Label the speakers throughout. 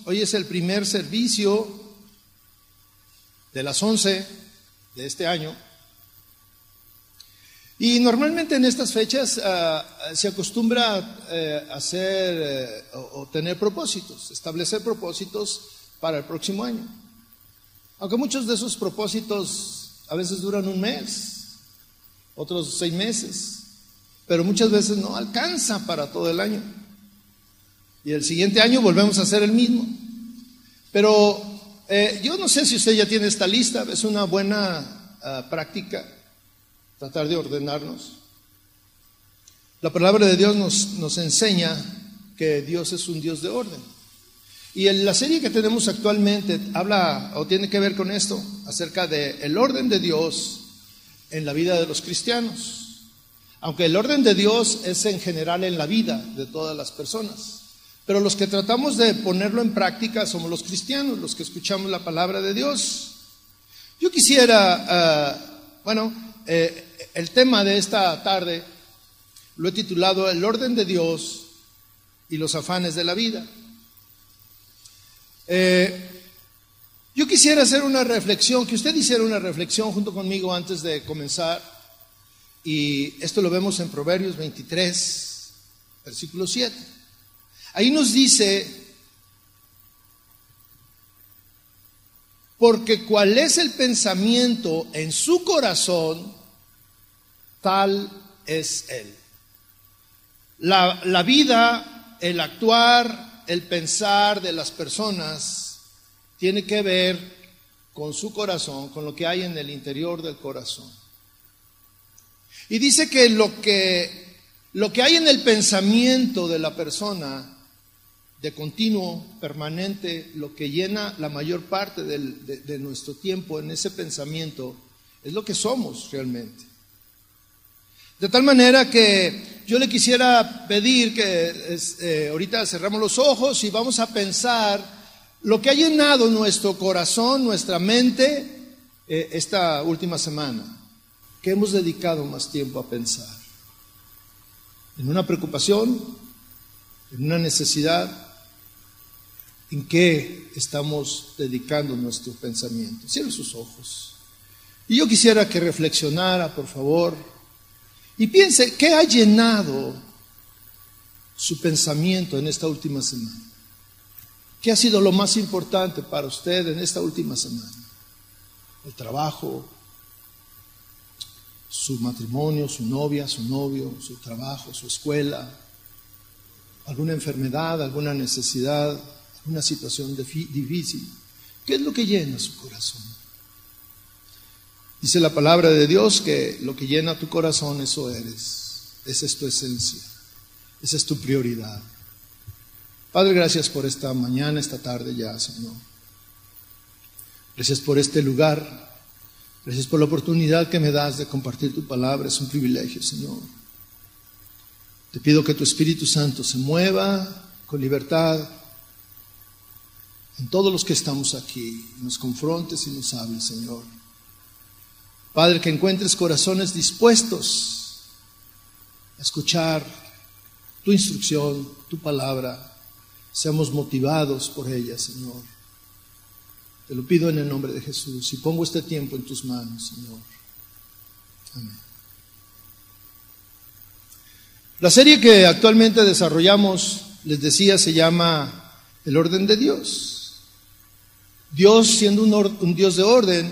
Speaker 1: Hoy es el primer servicio de las 11 de este año. Y normalmente en estas fechas se acostumbra hacer o tener propósitos, establecer propósitos para el próximo año. Aunque muchos de esos propósitos a veces duran un mes, otros 6 meses, pero muchas veces no alcanza para todo el año. Y el siguiente año volvemos a hacer el mismo. Pero yo no sé si usted ya tiene esta lista, es una buena práctica tratar de ordenarnos. La palabra de Dios nos enseña que Dios es un Dios de orden. Y en la serie que tenemos actualmente habla o tiene que ver con esto, acerca del orden de Dios en la vida de los cristianos. Aunque el orden de Dios es en general en la vida de todas las personas. Pero los que tratamos de ponerlo en práctica somos los cristianos, los que escuchamos la palabra de Dios. Yo quisiera, el tema de esta tarde lo he titulado El orden de Dios y los afanes de la vida. Yo quisiera hacer una reflexión, que usted hiciera una reflexión junto conmigo antes de comenzar. Y esto lo vemos en Proverbios 23, versículo 7. Ahí nos dice, porque cuál es el pensamiento en su corazón, tal es él. La vida, el actuar, el pensar de las personas tiene que ver con su corazón, con lo que hay en el interior del corazón. Y dice que lo que hay en el pensamiento de la persona, de continuo, permanente, lo que llena la mayor parte de nuestro tiempo en ese pensamiento, es lo que somos realmente. De tal manera que yo le quisiera pedir que ahorita cerramos los ojos y vamos a pensar lo que ha llenado nuestro corazón, nuestra mente, esta última semana, que hemos dedicado más tiempo a pensar. En una preocupación, en una necesidad. ¿En qué estamos dedicando nuestro pensamiento? Cierre sus ojos. Y yo quisiera que reflexionara, por favor, y piense, ¿qué ha llenado su pensamiento en esta última semana? ¿Qué ha sido lo más importante para usted en esta última semana? El trabajo, su matrimonio, su novia, su novio, su trabajo, su escuela, alguna enfermedad, alguna necesidad, una situación difícil. ¿Qué es lo que llena su corazón? Dice la palabra de Dios que lo que llena tu corazón, eso eres. Esa es tu esencia. Esa es tu prioridad. Padre, gracias por esta mañana, esta tarde ya, Señor. Gracias por este lugar. Gracias por la oportunidad que me das de compartir tu palabra. Es un privilegio, Señor. Te pido que tu Espíritu Santo se mueva con libertad en todos los que estamos aquí, nos confrontes y nos hables, Señor. Padre, que encuentres corazones dispuestos a escuchar tu instrucción, tu palabra, seamos motivados por ella, Señor. Te lo pido en el nombre de Jesús y pongo este tiempo en tus manos, Señor. Amén. La serie que actualmente desarrollamos, les decía, se llama El orden de Dios. Dios, siendo un Dios de orden,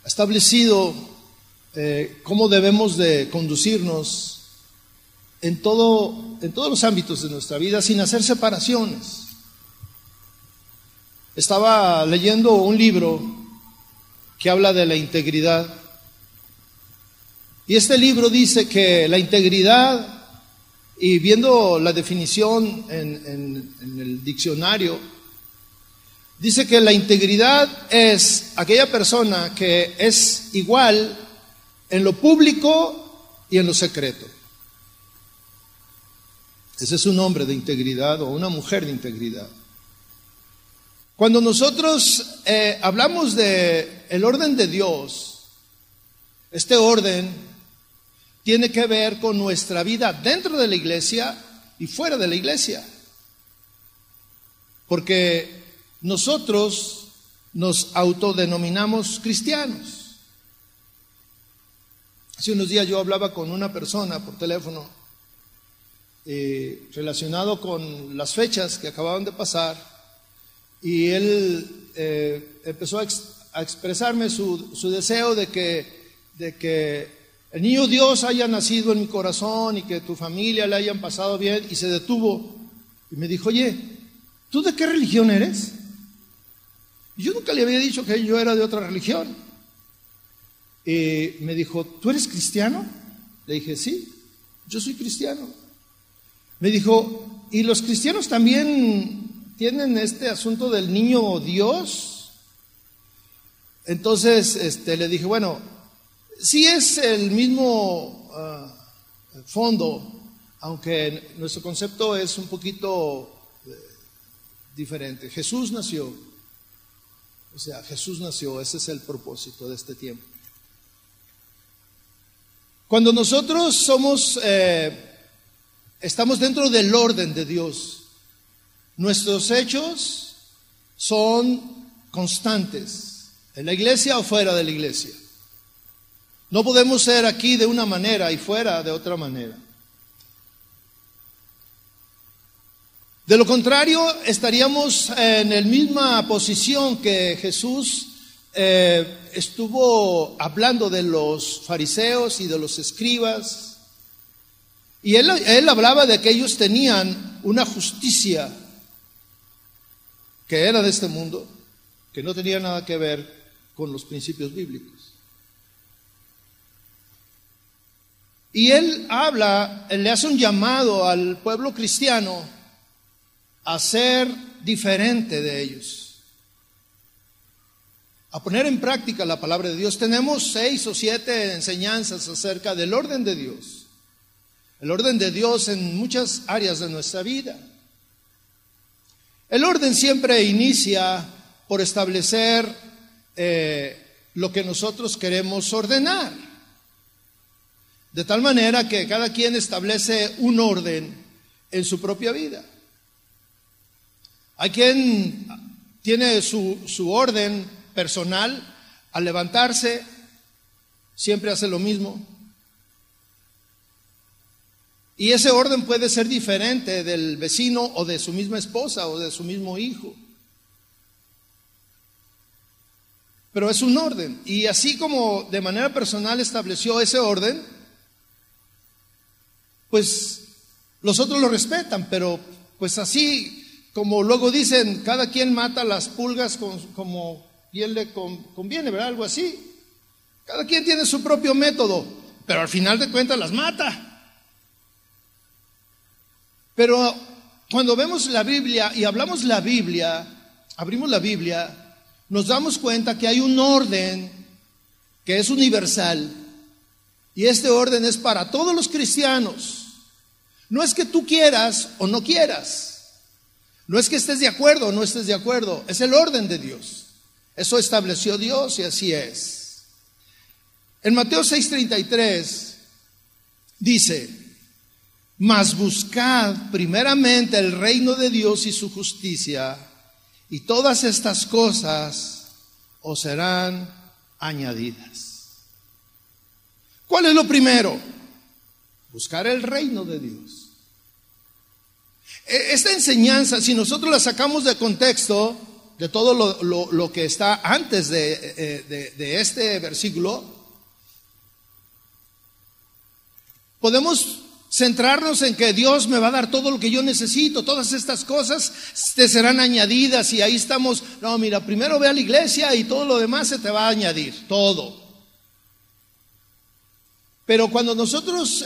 Speaker 1: ha establecido cómo debemos de conducirnos en todos los ámbitos de nuestra vida sin hacer separaciones. Estaba leyendo un libro que habla de la integridad. Y este libro dice que la integridad, y viendo la definición en el diccionario, dice que la integridad es aquella persona que es igual en lo público y en lo secreto. Ese es un hombre de integridad o una mujer de integridad. Cuando nosotros hablamos de el orden de Dios, este orden tiene que ver con nuestra vida dentro de la iglesia y fuera de la iglesia. porque nosotros nos autodenominamos cristianos. Hace unos días yo hablaba con una persona por teléfono relacionado con las fechas que acababan de pasar, y él empezó a expresarme su deseo de que el niño Dios haya nacido en mi corazón y que tu familia le hayan pasado bien, y se detuvo y me dijo: oye, ¿tú de qué religión eres? Y yo nunca le había dicho que yo era de otra religión. Y me dijo: ¿tú eres cristiano? Le dije: sí, yo soy cristiano. Me dijo: ¿y los cristianos también tienen este asunto del niño Dios? Entonces le dije: bueno, sí es el mismo fondo, aunque nuestro concepto es un poquito diferente. Jesús nació, Jesús nació, ese es el propósito de este tiempo. Cuando nosotros estamos dentro del orden de Dios, nuestros hechos son constantes, en la iglesia o fuera de la iglesia. No podemos ser aquí de una manera y fuera de otra manera. De lo contrario, estaríamos en la misma posición que Jesús estuvo hablando de los fariseos y de los escribas. Y él hablaba de que ellos tenían una justicia que era de este mundo, que no tenía nada que ver con los principios bíblicos. Y él le hace un llamado al pueblo cristiano a ser diferente de ellos, a poner en práctica la palabra de Dios. Tenemos 6 o 7 enseñanzas acerca del orden de Dios. El orden de Dios en muchas áreas de nuestra vida. El orden siempre inicia por establecer lo que nosotros queremos ordenar. De tal manera que cada quien establece un orden en su propia vida. Hay quien tiene su orden personal. Al levantarse, siempre hace lo mismo. Y ese orden puede ser diferente del vecino o de su misma esposa o de su mismo hijo. Pero es un orden. Y así como de manera personal estableció ese orden, pues los otros lo respetan, pero pues así como luego dicen, cada quien mata las pulgas como bien le conviene, ¿verdad? Algo así. Cada quien tiene su propio método, pero al final de cuentas las mata. Pero cuando vemos la Biblia y hablamos la Biblia, abrimos la Biblia, nos damos cuenta que hay un orden que es universal, y este orden es para todos los cristianos. No es que tú quieras o no quieras, no es que estés de acuerdo o no estés de acuerdo, es el orden de Dios. Eso estableció Dios y así es. En Mateo 6:33 dice: mas buscad primeramente el reino de Dios y su justicia, y todas estas cosas os serán añadidas. ¿Cuál es lo primero? Buscar el reino de Dios. Esta enseñanza, si nosotros la sacamos de contexto, de todo lo que está antes de este versículo, podemos centrarnos en que Dios me va a dar todo lo que yo necesito, todas estas cosas te serán añadidas, y ahí estamos. No, mira, primero ve a la iglesia y todo lo demás se te va a añadir, todo. Pero cuando nosotros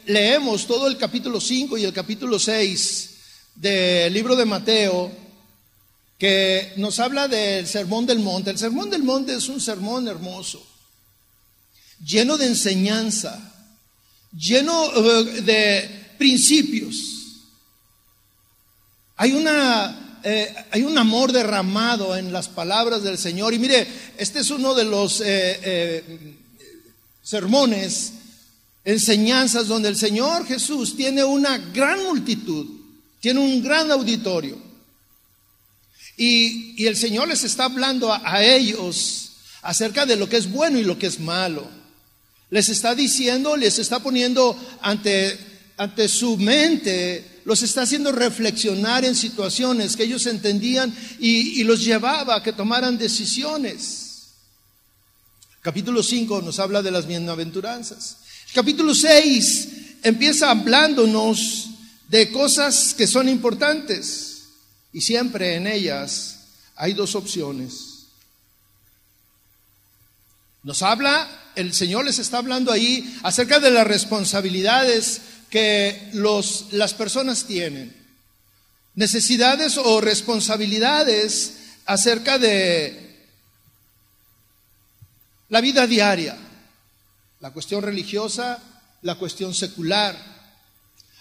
Speaker 1: leemos todo el capítulo 5 y el capítulo 6 del libro de Mateo, que nos habla del Sermón del Monte. El Sermón del Monte es un sermón hermoso, lleno de enseñanza, lleno de principios. Hay un amor derramado en las palabras del Señor. Y mire, este es uno de los sermones, enseñanzas donde el Señor Jesús tiene una gran multitud, tiene un gran auditorio. Y el Señor les está hablando a ellos acerca de lo que es bueno y lo que es malo. Les está diciendo, les está poniendo ante su mente, los está haciendo reflexionar en situaciones que ellos entendían y los llevaba a que tomaran decisiones. Capítulo 5 nos habla de las bienaventuranzas. Capítulo 6 empieza hablándonos de cosas que son importantes y siempre en ellas hay dos opciones. El Señor les está hablando ahí acerca de las responsabilidades que las personas tienen. Necesidades o responsabilidades acerca de la vida diaria, la cuestión religiosa, la cuestión secular.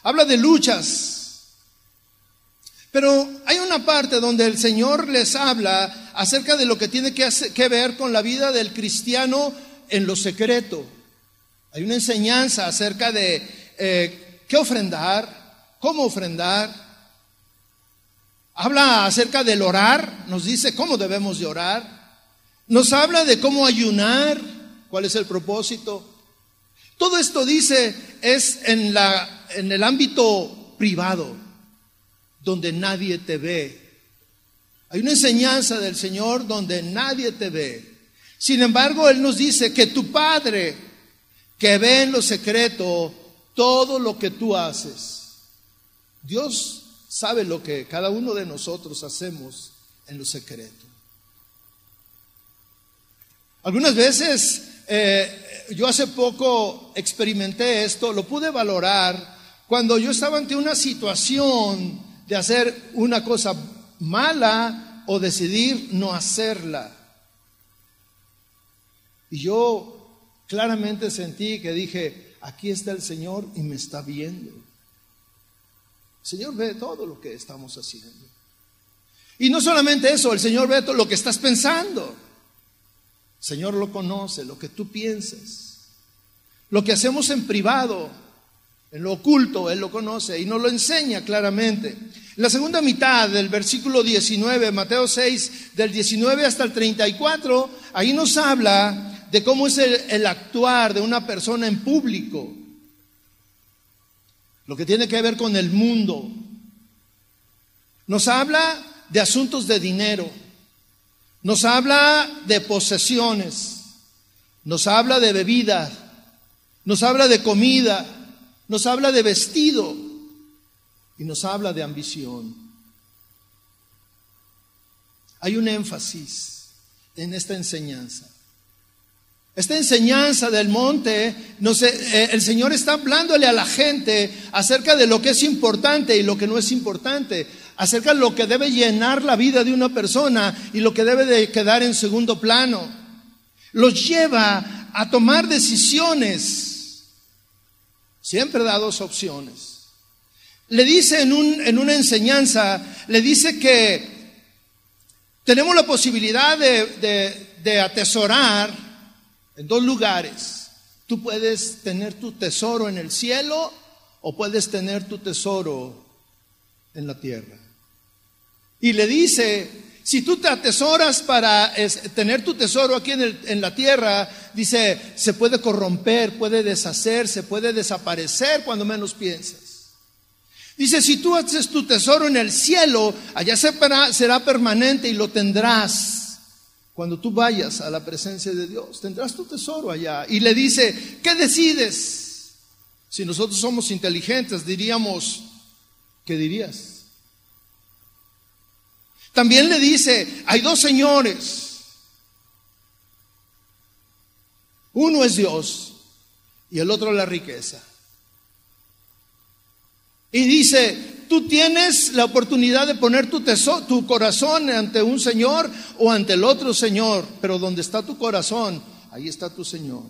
Speaker 1: Habla de luchas, pero hay una parte donde el Señor les habla acerca de lo que tiene que ver con la vida del cristiano en lo secreto. Hay una enseñanza acerca de qué ofrendar, cómo ofrendar. Habla acerca del orar, nos dice cómo debemos de orar. Nos habla de cómo ayunar, cuál es el propósito. Todo esto dice es en el ámbito privado, donde nadie te ve. Hay una enseñanza del Señor donde nadie te ve. Sin embargo, Él nos dice que tu Padre, que ve en lo secreto todo lo que tú haces. Dios sabe lo que cada uno de nosotros hacemos en lo secreto. Algunas veces, yo hace poco experimenté esto, lo pude valorar cuando yo estaba ante una situación de hacer una cosa mala o decidir no hacerla. Y yo claramente sentí que dije, aquí está el Señor y me está viendo. El Señor ve todo lo que estamos haciendo. Y no solamente eso, el Señor ve todo lo que estás pensando. El Señor lo conoce, lo que tú piensas. Lo que hacemos en privado, en lo oculto, Él lo conoce y nos lo enseña claramente. En la segunda mitad del versículo 19, Mateo 6, del 19 hasta el 34, ahí nos habla de cómo es el actuar de una persona en público. Lo que tiene que ver con el mundo. Nos habla de asuntos de dinero. Nos habla de posesiones. Nos habla de bebida. Nos habla de comida. Nos habla de vestido. Y nos habla de ambición. Hay un énfasis en esta enseñanza. Esta enseñanza del monte, el Señor está hablándole a la gente acerca de lo que es importante y lo que no es importante, acerca de lo que debe llenar la vida de una persona y lo que debe de quedar en segundo plano. Los lleva a tomar decisiones. Siempre da dos opciones. Le dice en una enseñanza, le dice que tenemos la posibilidad de atesorar en dos lugares. Tú puedes tener tu tesoro en el cielo o puedes tener tu tesoro en la tierra. Y le dice, si tú te atesoras para tener tu tesoro aquí en la tierra, dice, se puede corromper, puede deshacerse, puede desaparecer cuando menos piensas. Dice, si tú haces tu tesoro en el cielo, allá será permanente y lo tendrás. Cuando tú vayas a la presencia de Dios, tendrás tu tesoro allá. Y le dice, ¿qué decides? Si nosotros somos inteligentes, diríamos, ¿qué dirías? También le dice, hay dos señores. Uno es Dios y el otro la riqueza. Y dice, tú tienes la oportunidad de poner tu corazón ante un Señor o ante el otro Señor, pero donde está tu corazón, ahí está tu Señor.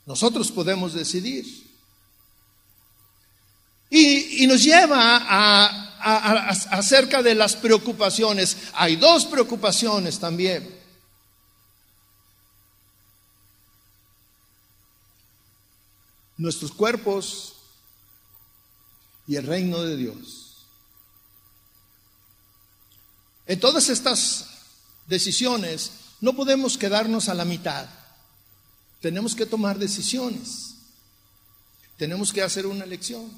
Speaker 1: Nosotros podemos decidir. Y nos lleva acerca de las preocupaciones. Hay dos preocupaciones también. Nuestros cuerpos y el reino de Dios. En todas estas decisiones no podemos quedarnos a la mitad. Tenemos que tomar decisiones. Tenemos que hacer una elección.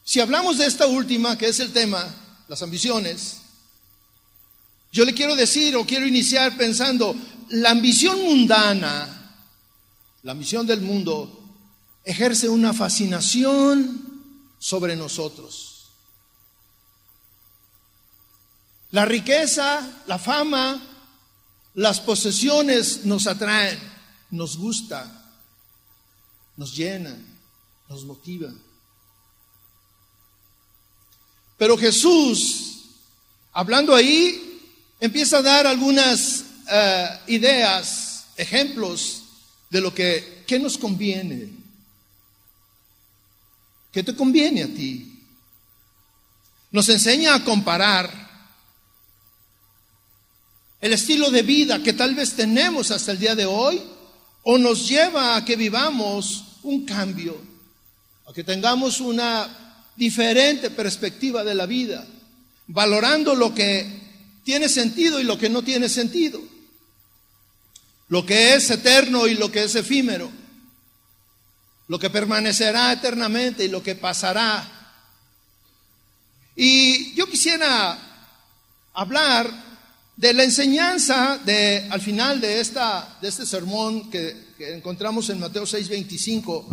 Speaker 1: Si hablamos de esta última, que es el tema, las ambiciones, yo le quiero decir o quiero iniciar pensando, la ambición mundana, la ambición del mundo, ejerce una fascinación sobre nosotros. La riqueza, la fama, las posesiones nos atraen, nos gusta, nos llenan, nos motivan. Pero Jesús, hablando ahí, empieza a dar algunas ideas, ejemplos de lo que nos conviene. ¿Qué te conviene a ti? Nos enseña a comparar el estilo de vida que tal vez tenemos hasta el día de hoy, o nos lleva a que vivamos un cambio, a que tengamos una diferente perspectiva de la vida, valorando lo que tiene sentido y lo que no tiene sentido, lo que es eterno y lo que es efímero, lo que permanecerá eternamente y lo que pasará. Y yo quisiera hablar de la enseñanza al final de este sermón que encontramos en Mateo 6:25.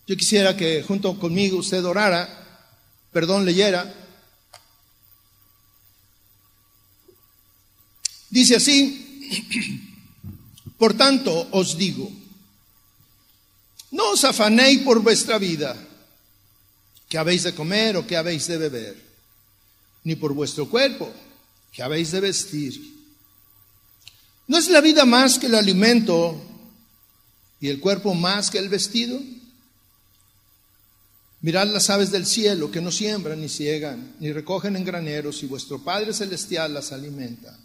Speaker 1: Yo quisiera que junto conmigo usted leyera. Dice así: por tanto os digo, no os afanéis por vuestra vida, qué habéis de comer o qué habéis de beber, ni por vuestro cuerpo, qué habéis de vestir. ¿No es la vida más que el alimento y el cuerpo más que el vestido? Mirad las aves del cielo, que no siembran ni ciegan, ni recogen en graneros, y vuestro Padre Celestial las alimenta.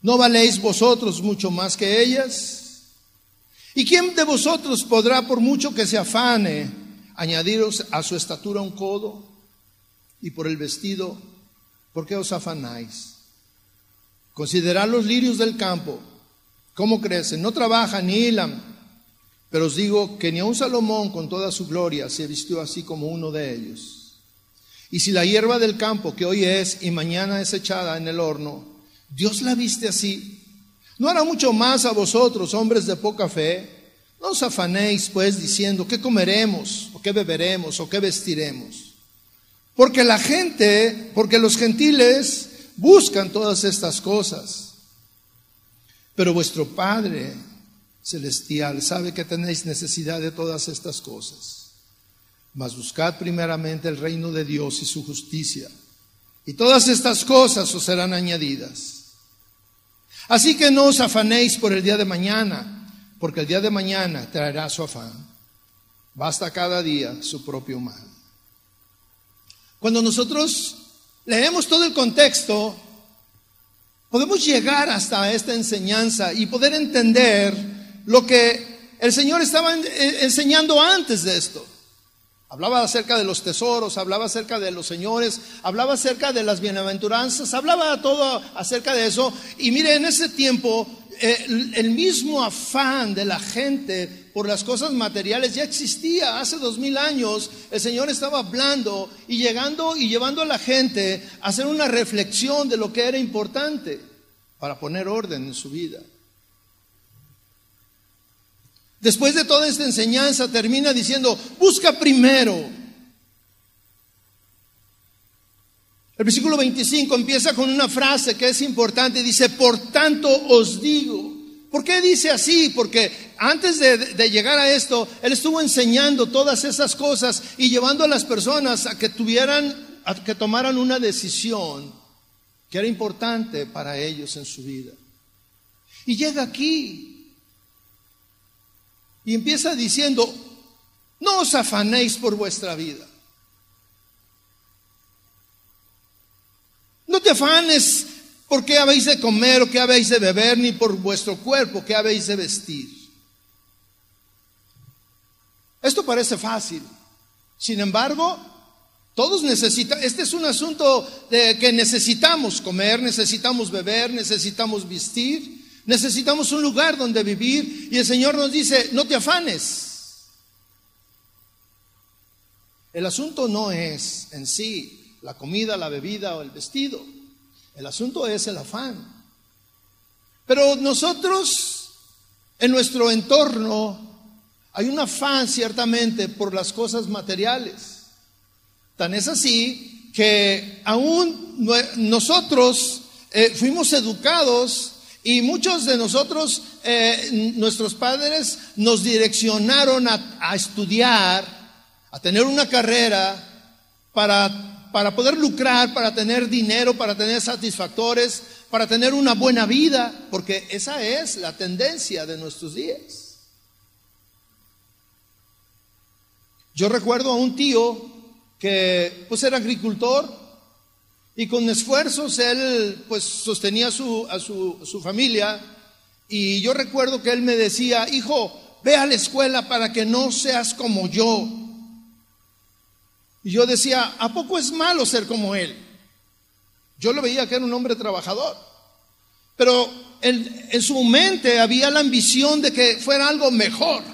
Speaker 1: ¿No valéis vosotros mucho más que ellas? ¿Y quién de vosotros podrá, por mucho que se afane, añadiros a su estatura un codo? Y por el vestido, ¿por qué os afanáis? Considerad los lirios del campo, cómo crecen, no trabajan ni hilan, pero os digo que ni aun Salomón con toda su gloria se vistió así como uno de ellos. Y si la hierba del campo, que hoy es y mañana es echada en el horno, Dios la viste así, ¿no hará mucho más a vosotros, hombres de poca fe? No os afanéis pues diciendo, ¿qué comeremos? ¿O qué beberemos? ¿O qué vestiremos? Porque los gentiles buscan todas estas cosas. Pero vuestro Padre Celestial sabe que tenéis necesidad de todas estas cosas. Mas buscad primeramente el reino de Dios y su justicia, y todas estas cosas os serán añadidas. Así que no os afanéis por el día de mañana, porque el día de mañana traerá su afán. Basta cada día su propio mal. Cuando nosotros leemos todo el contexto, podemos llegar hasta esta enseñanza y poder entender lo que el Señor estaba enseñando antes de esto. Hablaba acerca de los tesoros, hablaba acerca de los señores, hablaba acerca de las bienaventuranzas, hablaba todo acerca de eso. Y mire, en ese tiempo el mismo afán de la gente por las cosas materiales ya existía. Hace 2000 años el Señor estaba hablando y llegando y llevando a la gente a hacer una reflexión de lo que era importante para poner orden en su vida. Después de toda esta enseñanza termina diciendo, busca primero. El versículo 25 empieza con una frase que es importante, dice, por tanto os digo. ¿Por qué dice así? Porque antes de llegar a esto, Él estuvo enseñando todas esas cosas y llevando a las personas a que tomaran una decisión que era importante para ellos en su vida. Y llega aquí y empieza diciendo, no os afanéis por vuestra vida. No te afanes por qué habéis de comer o qué habéis de beber, ni por vuestro cuerpo qué habéis de vestir. Esto parece fácil. Sin embargo, Todos necesitan, este es un asunto de que necesitamos comer, necesitamos beber, necesitamos vestir, necesitamos un lugar donde vivir, y el Señor nos dice, no te afanes. El asunto no es en sí la comida, la bebida o el vestido. El asunto es el afán. Pero nosotros, en nuestro entorno, hay un afán ciertamente por las cosas materiales. Tan es así que aún nosotros fuimos educados, y muchos de nosotros, nuestros padres nos direccionaron a estudiar, a tener una carrera para poder lucrar, para tener dinero, para tener satisfactores, para tener una buena vida, porque esa es la tendencia de nuestros días. Yo recuerdo a un tío que pues era agricultor, y con esfuerzos él pues sostenía a su familia, y yo recuerdo que él me decía, hijo, ve a la escuela para que no seas como yo. Y yo decía, ¿a poco es malo ser como él? Yo lo veía que era un hombre trabajador, pero en su mente había la ambición de que fuera algo mejor.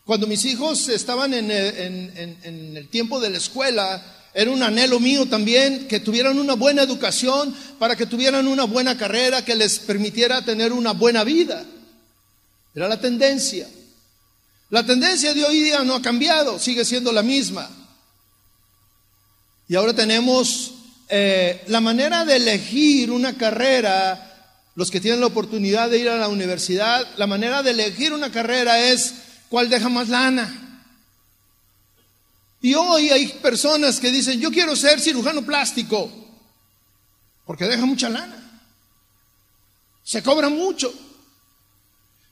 Speaker 1: Cuando mis hijos estaban en el tiempo de la escuela, era un anhelo mío también que tuvieran una buena educación, para que tuvieran una buena carrera que les permitiera tener una buena vida. Era la tendencia. La tendencia de hoy día no ha cambiado, sigue siendo la misma. Y ahora tenemos la manera de elegir una carrera. Los que tienen la oportunidad de ir a la universidad, la manera de elegir una carrera es ¿cuál deja más lana? Y hoy hay personas que dicen, yo quiero ser cirujano plástico, porque deja mucha lana, se cobra mucho.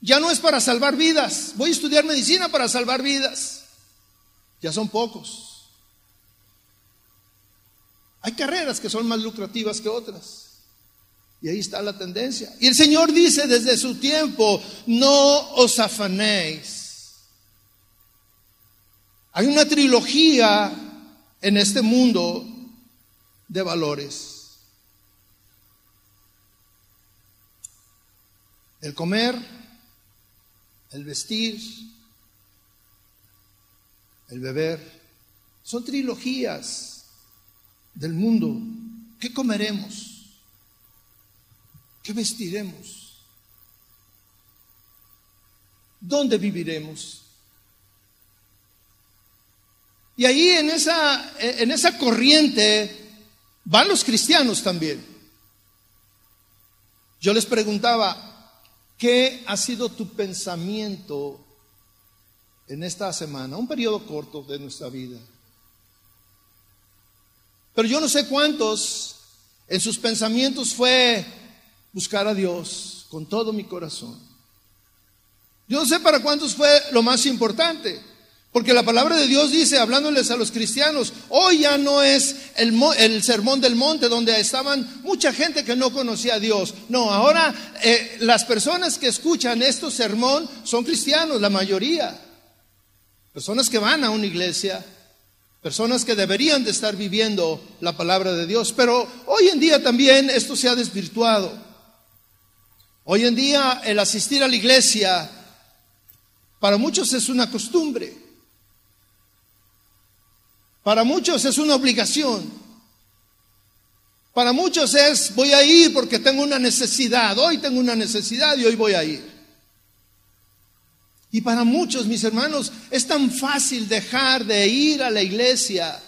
Speaker 1: Ya no es para salvar vidas, voy a estudiar medicina para salvar vidas. Ya son pocos. Hay carreras que son más lucrativas que otras. Y ahí está la tendencia. Y el Señor dice desde su tiempo, no os afanéis. Hay una trilogía en este mundo de valores. El comer, el vestir, el beber, son trilogías del mundo. ¿Qué comeremos? ¿Qué vestiremos? ¿Dónde viviremos? Y ahí en esa corriente van los cristianos también. Yo les preguntaba, ¿qué ha sido tu pensamiento en esta semana? Un periodo corto de nuestra vida. Pero yo no sé cuántos en sus pensamientos fue buscar a Dios con todo mi corazón. Yo no sé para cuántos fue lo más importante. Porque la palabra de Dios dice, hablándoles a los cristianos, hoy ya no es el sermón del monte donde estaban mucha gente que no conocía a Dios. No, ahora las personas que escuchan este sermón son cristianos, la mayoría. Personas que van a una iglesia, personas que deberían de estar viviendo la palabra de Dios. Pero hoy en día también esto se ha desvirtuado. Hoy en día el asistir a la iglesia para muchos es una costumbre. Para muchos es una obligación. Para muchos es, voy a ir porque tengo una necesidad. Hoy tengo una necesidad y hoy voy a ir. Y para muchos, mis hermanos, es tan fácil dejar de ir a la iglesia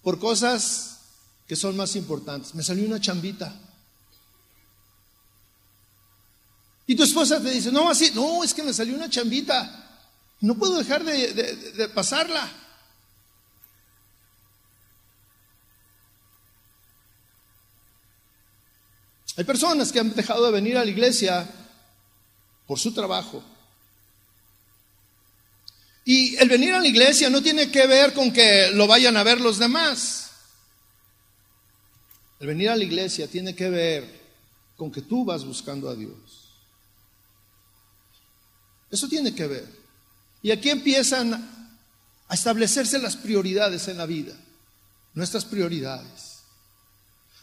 Speaker 1: por cosas que son más importantes. Me salió una chambita. Y tu esposa te dice, no, así, no, es que me salió una chambita. No puedo dejar de pasarla. Hay personas que han dejado de venir a la iglesia por su trabajo. Y el venir a la iglesia no tiene que ver con que lo vayan a ver los demás. El venir a la iglesia tiene que ver con que tú vas buscando a Dios. Eso tiene que ver. Y aquí empiezan a establecerse las prioridades en la vida, nuestras prioridades.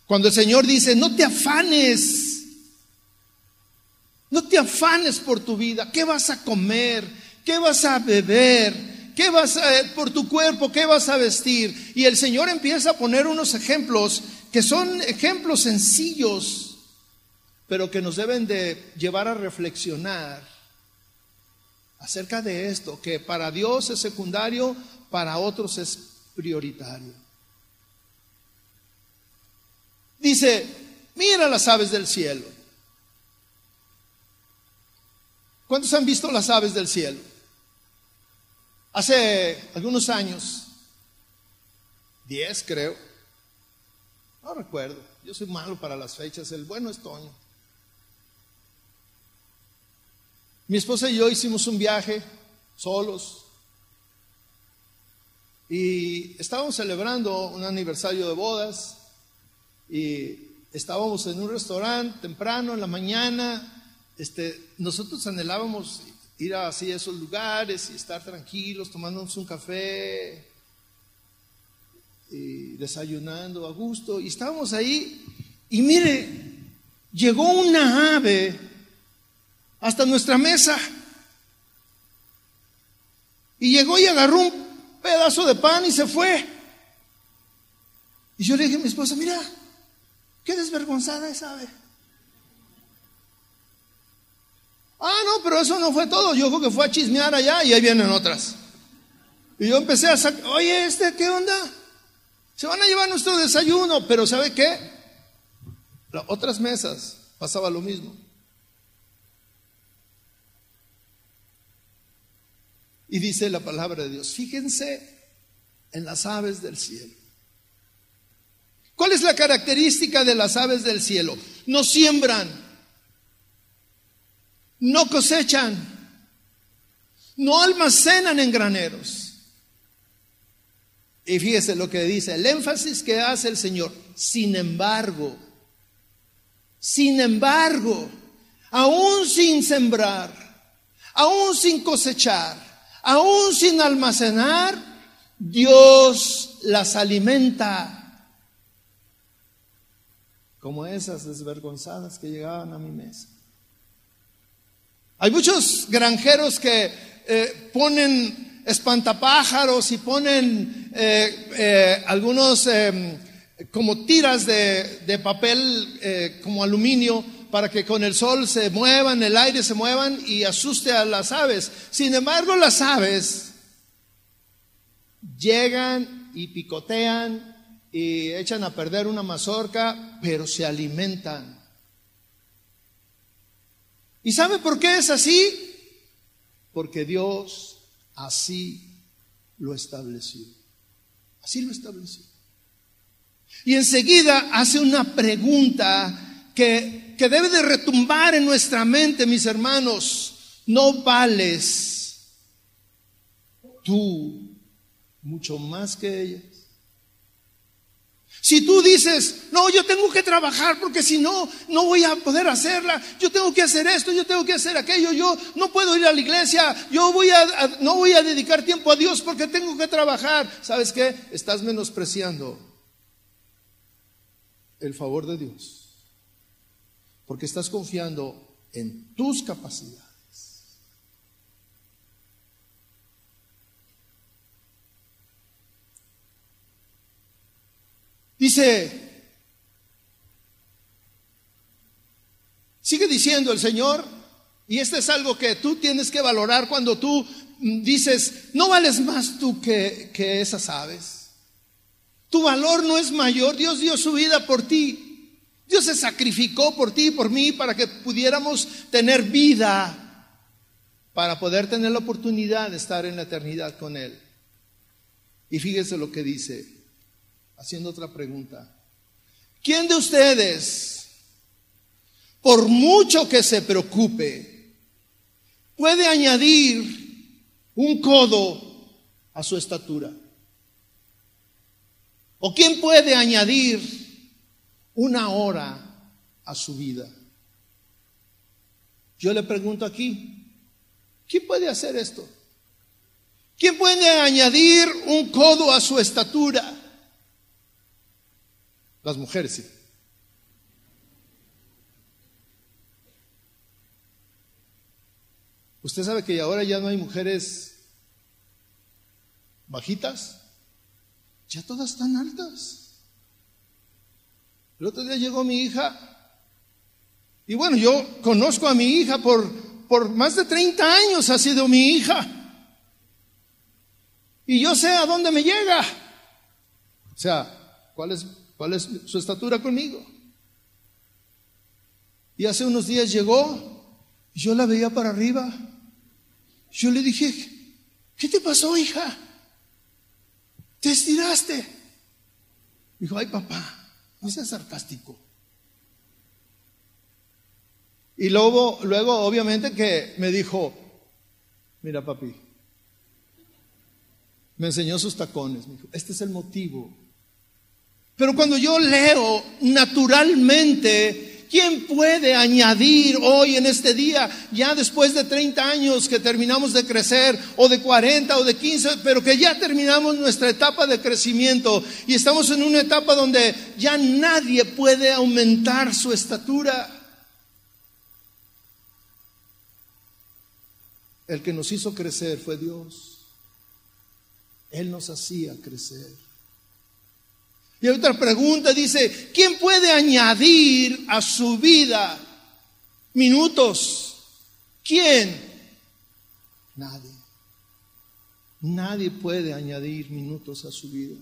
Speaker 1: Cuando el Señor dice, no te afanes por tu vida, ¿qué vas a comer? ¿Qué vas a beber? ¿Qué vas a, por tu cuerpo, qué vas a vestir? Y el Señor empieza a poner unos ejemplos que son ejemplos sencillos, pero que nos deben de llevar a reflexionar acerca de esto, que para Dios es secundario, para otros es prioritario. Dice, mira las aves del cielo. ¿Cuántos han visto las aves del cielo? Hace algunos años, 10 creo, no recuerdo, yo soy malo para las fechas, el bueno es Toño. Mi esposa y yo hicimos un viaje solos y estábamos celebrando un aniversario de bodas y estábamos en un restaurante temprano en la mañana. Nosotros anhelábamos ir así a esos lugares y estar tranquilos, tomándonos un café y desayunando a gusto. Y estábamos ahí y mire, llegó una ave hasta nuestra mesa y llegó y agarró un pedazo de pan y se fue. Y yo le dije a mi esposa, mira, qué desvergonzada esa ave. Ah, no, pero eso no fue todo. Yo creo que fue a chismear allá y ahí vienen otras. Y yo empecé a sacar, oye, ¿qué onda? Se van a llevar nuestro desayuno, pero ¿sabe qué? Las otras mesas pasaba lo mismo. Y dice la palabra de Dios, fíjense en las aves del cielo. ¿Cuál es la característica de las aves del cielo? No siembran, no cosechan, no almacenan en graneros. Y fíjese lo que dice, el énfasis que hace el Señor. Sin embargo, aún sin sembrar, aún sin cosechar, aún sin almacenar, Dios las alimenta. Como esas desvergonzadas que llegaban a mi mesa. Hay muchos granjeros que ponen espantapájaros y ponen algunos como tiras de papel como aluminio para que con el sol se muevan, el aire se muevan y asuste a las aves. Sin embargo, las aves llegan y picotean y echan a perder una mazorca, pero se alimentan. ¿Y sabe por qué es así? Porque Dios así lo estableció. Así lo estableció. Y enseguida hace una pregunta que debe de retumbar en nuestra mente, mis hermanos. ¿No vales tú mucho más que ellas? Si tú dices, no, yo tengo que trabajar porque si no, no voy a poder hacerla. Yo tengo que hacer esto, yo tengo que hacer aquello. Yo no puedo ir a la iglesia. Yo no voy a dedicar tiempo a Dios porque tengo que trabajar. ¿Sabes qué? Estás menospreciando el favor de Dios. Porque estás confiando en tus capacidades. Dice, sigue diciendo el Señor, y esto es algo que tú tienes que valorar cuando tú dices, no vales más tú que esas aves. Tu valor no es mayor. Dios dio su vida por ti. Dios se sacrificó por ti y por mí para que pudiéramos tener vida, para poder tener la oportunidad de estar en la eternidad con Él. Y fíjese lo que dice, haciendo otra pregunta. ¿Quién de ustedes, por mucho que se preocupe, puede añadir un codo a su estatura? ¿O quién puede añadir una hora a su vida? Yo le pregunto aquí, ¿quién puede hacer esto? ¿Quién puede puede añadir un codo a su estatura. Las mujeres sí. ¿Usted sabe que ahora ya no hay mujeres bajitas? Ya todas están altas. El otro día llegó mi hija, y bueno, yo conozco a mi hija por más de 30 años, ha sido mi hija. Y yo sé a dónde me llega. O sea, ¿cuál es su estatura conmigo? Y hace unos días llegó, y yo la veía para arriba. Yo le dije, ¿qué te pasó, hija? ¿Te estiraste? Dijo, ay, papá, no seas sarcástico. Y luego obviamente que me dijo, mira, papi, me enseñó sus tacones. Me dijo, este es el motivo. Pero cuando yo leo naturalmente, ¿quién puede añadir hoy en este día, ya después de 30 años que terminamos de crecer, o de 40 o de 15, pero que ya terminamos nuestra etapa de crecimiento y estamos en una etapa donde ya nadie puede aumentar su estatura? El que nos hizo crecer fue Dios. Él nos hacía crecer. Y hay otra pregunta, dice, ¿quién puede añadir a su vida minutos? ¿Quién? Nadie. Nadie puede añadir minutos a su vida.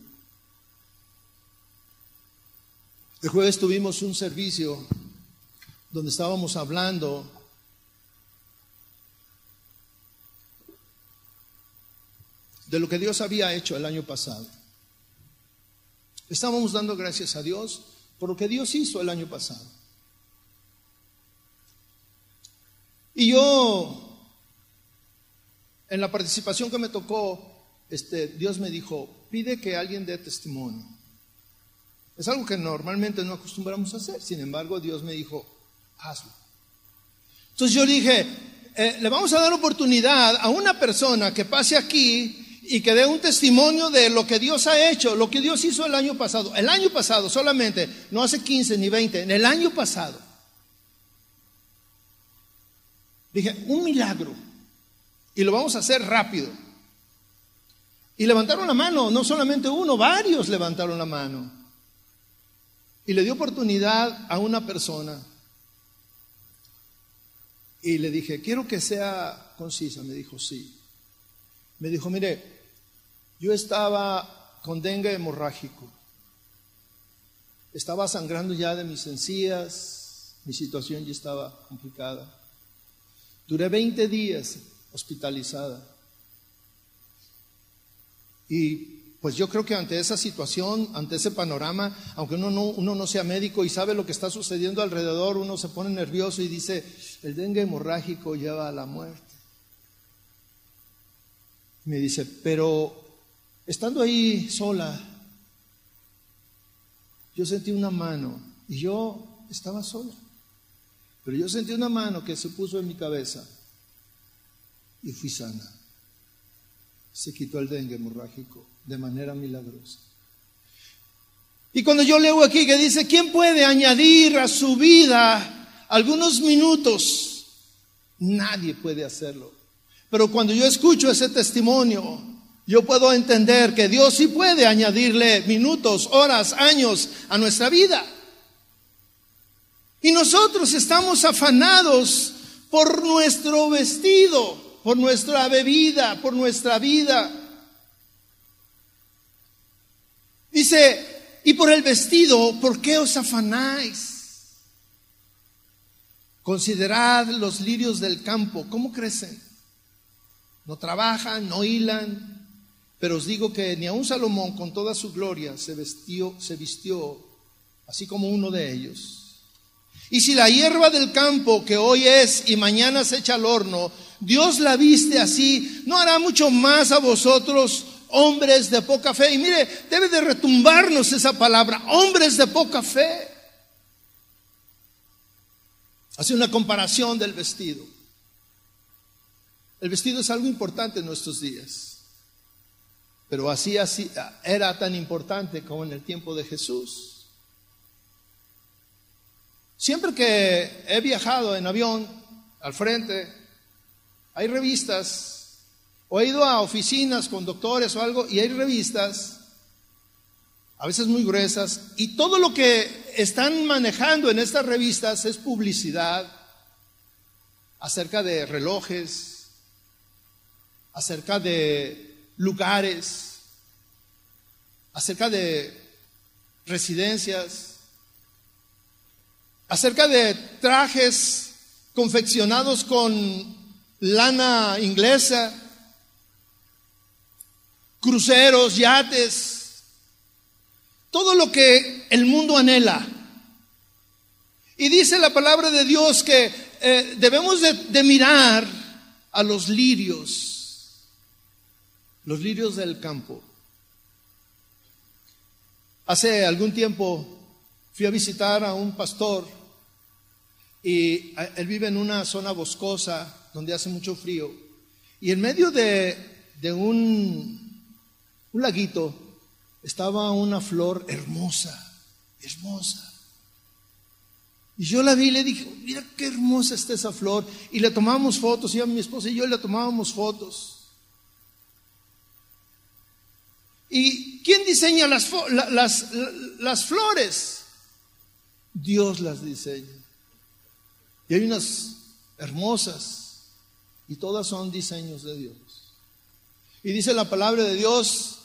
Speaker 1: El jueves tuvimos un servicio donde estábamos hablando de lo que Dios había hecho el año pasado. Estábamos dando gracias a Dios por lo que Dios hizo el año pasado. Y yo, en la participación que me tocó, Dios me dijo, pide que alguien dé testimonio. Es algo que normalmente no acostumbramos a hacer. Sin embargo, Dios me dijo, hazlo. Entonces yo dije, le vamos a dar oportunidad a una persona que pase aquí y que dé un testimonio de lo que Dios ha hecho, lo que Dios hizo el año pasado. El año pasado solamente, no hace 15 ni 20, en el año pasado. Dije, un milagro. Y lo vamos a hacer rápido. Y levantaron la mano, no solamente uno, varios levantaron la mano. Y le dio oportunidad a una persona. Y le dije, quiero que sea concisa. Me dijo, sí. Me dijo, mire, yo estaba con dengue hemorrágico. Estaba sangrando ya de mis encías. Mi situación ya estaba complicada. Duré 20 días hospitalizada. Y pues yo creo que ante esa situación, ante ese panorama, aunque uno no sea médico y sabe lo que está sucediendo alrededor, uno se pone nervioso y dice, el dengue hemorrágico lleva a la muerte. Me dice, pero estando ahí sola, yo sentí una mano y yo estaba sola, pero yo sentí una mano que se puso en mi cabeza y fui sana. Se quitó el dengue hemorrágico de manera milagrosa. Y cuando yo leo aquí que dice, ¿quién puede añadir a su vida algunos minutos? Nadie puede hacerlo. Pero cuando yo escucho ese testimonio, yo puedo entender que Dios sí puede añadirle minutos, horas, años a nuestra vida. Y nosotros estamos afanados por nuestro vestido, por nuestra bebida, por nuestra vida. Dice, y por el vestido, ¿por qué os afanáis? Considerad los lirios del campo, ¿cómo crecen? No trabajan, no hilan, pero os digo que ni aun Salomón con toda su gloria se vistió así como uno de ellos. Y si la hierba del campo que hoy es y mañana se echa al horno, Dios la viste así, ¿no hará mucho más a vosotros, hombres de poca fe? Y mire, debe de retumbarnos esa palabra, hombres de poca fe. Hace una comparación del vestido. El vestido es algo importante en nuestros días. Pero así era tan importante como en el tiempo de Jesús. Siempre que he viajado en avión, al frente, hay revistas, o he ido a oficinas con doctores o algo, y hay revistas, a veces muy gruesas, y todo lo que están manejando en estas revistas es publicidad acerca de relojes, acerca de lugares, acerca de residencias, acerca de trajes confeccionados con lana inglesa, cruceros, yates, todo lo que el mundo anhela. Y dice la palabra de Dios que debemos de mirar a los lirios del campo. Hace algún tiempo fui a visitar a un pastor y él vive en una zona boscosa donde hace mucho frío. Y en medio de un laguito estaba una flor hermosa, hermosa. Y yo la vi y le dije, mira qué hermosa está esa flor. Y le tomamos fotos, y mi esposa y yo le tomábamos fotos. ¿Y quién diseña las flores? Dios las diseña. Y hay unas hermosas, y todas son diseños de Dios. Y dice la palabra de Dios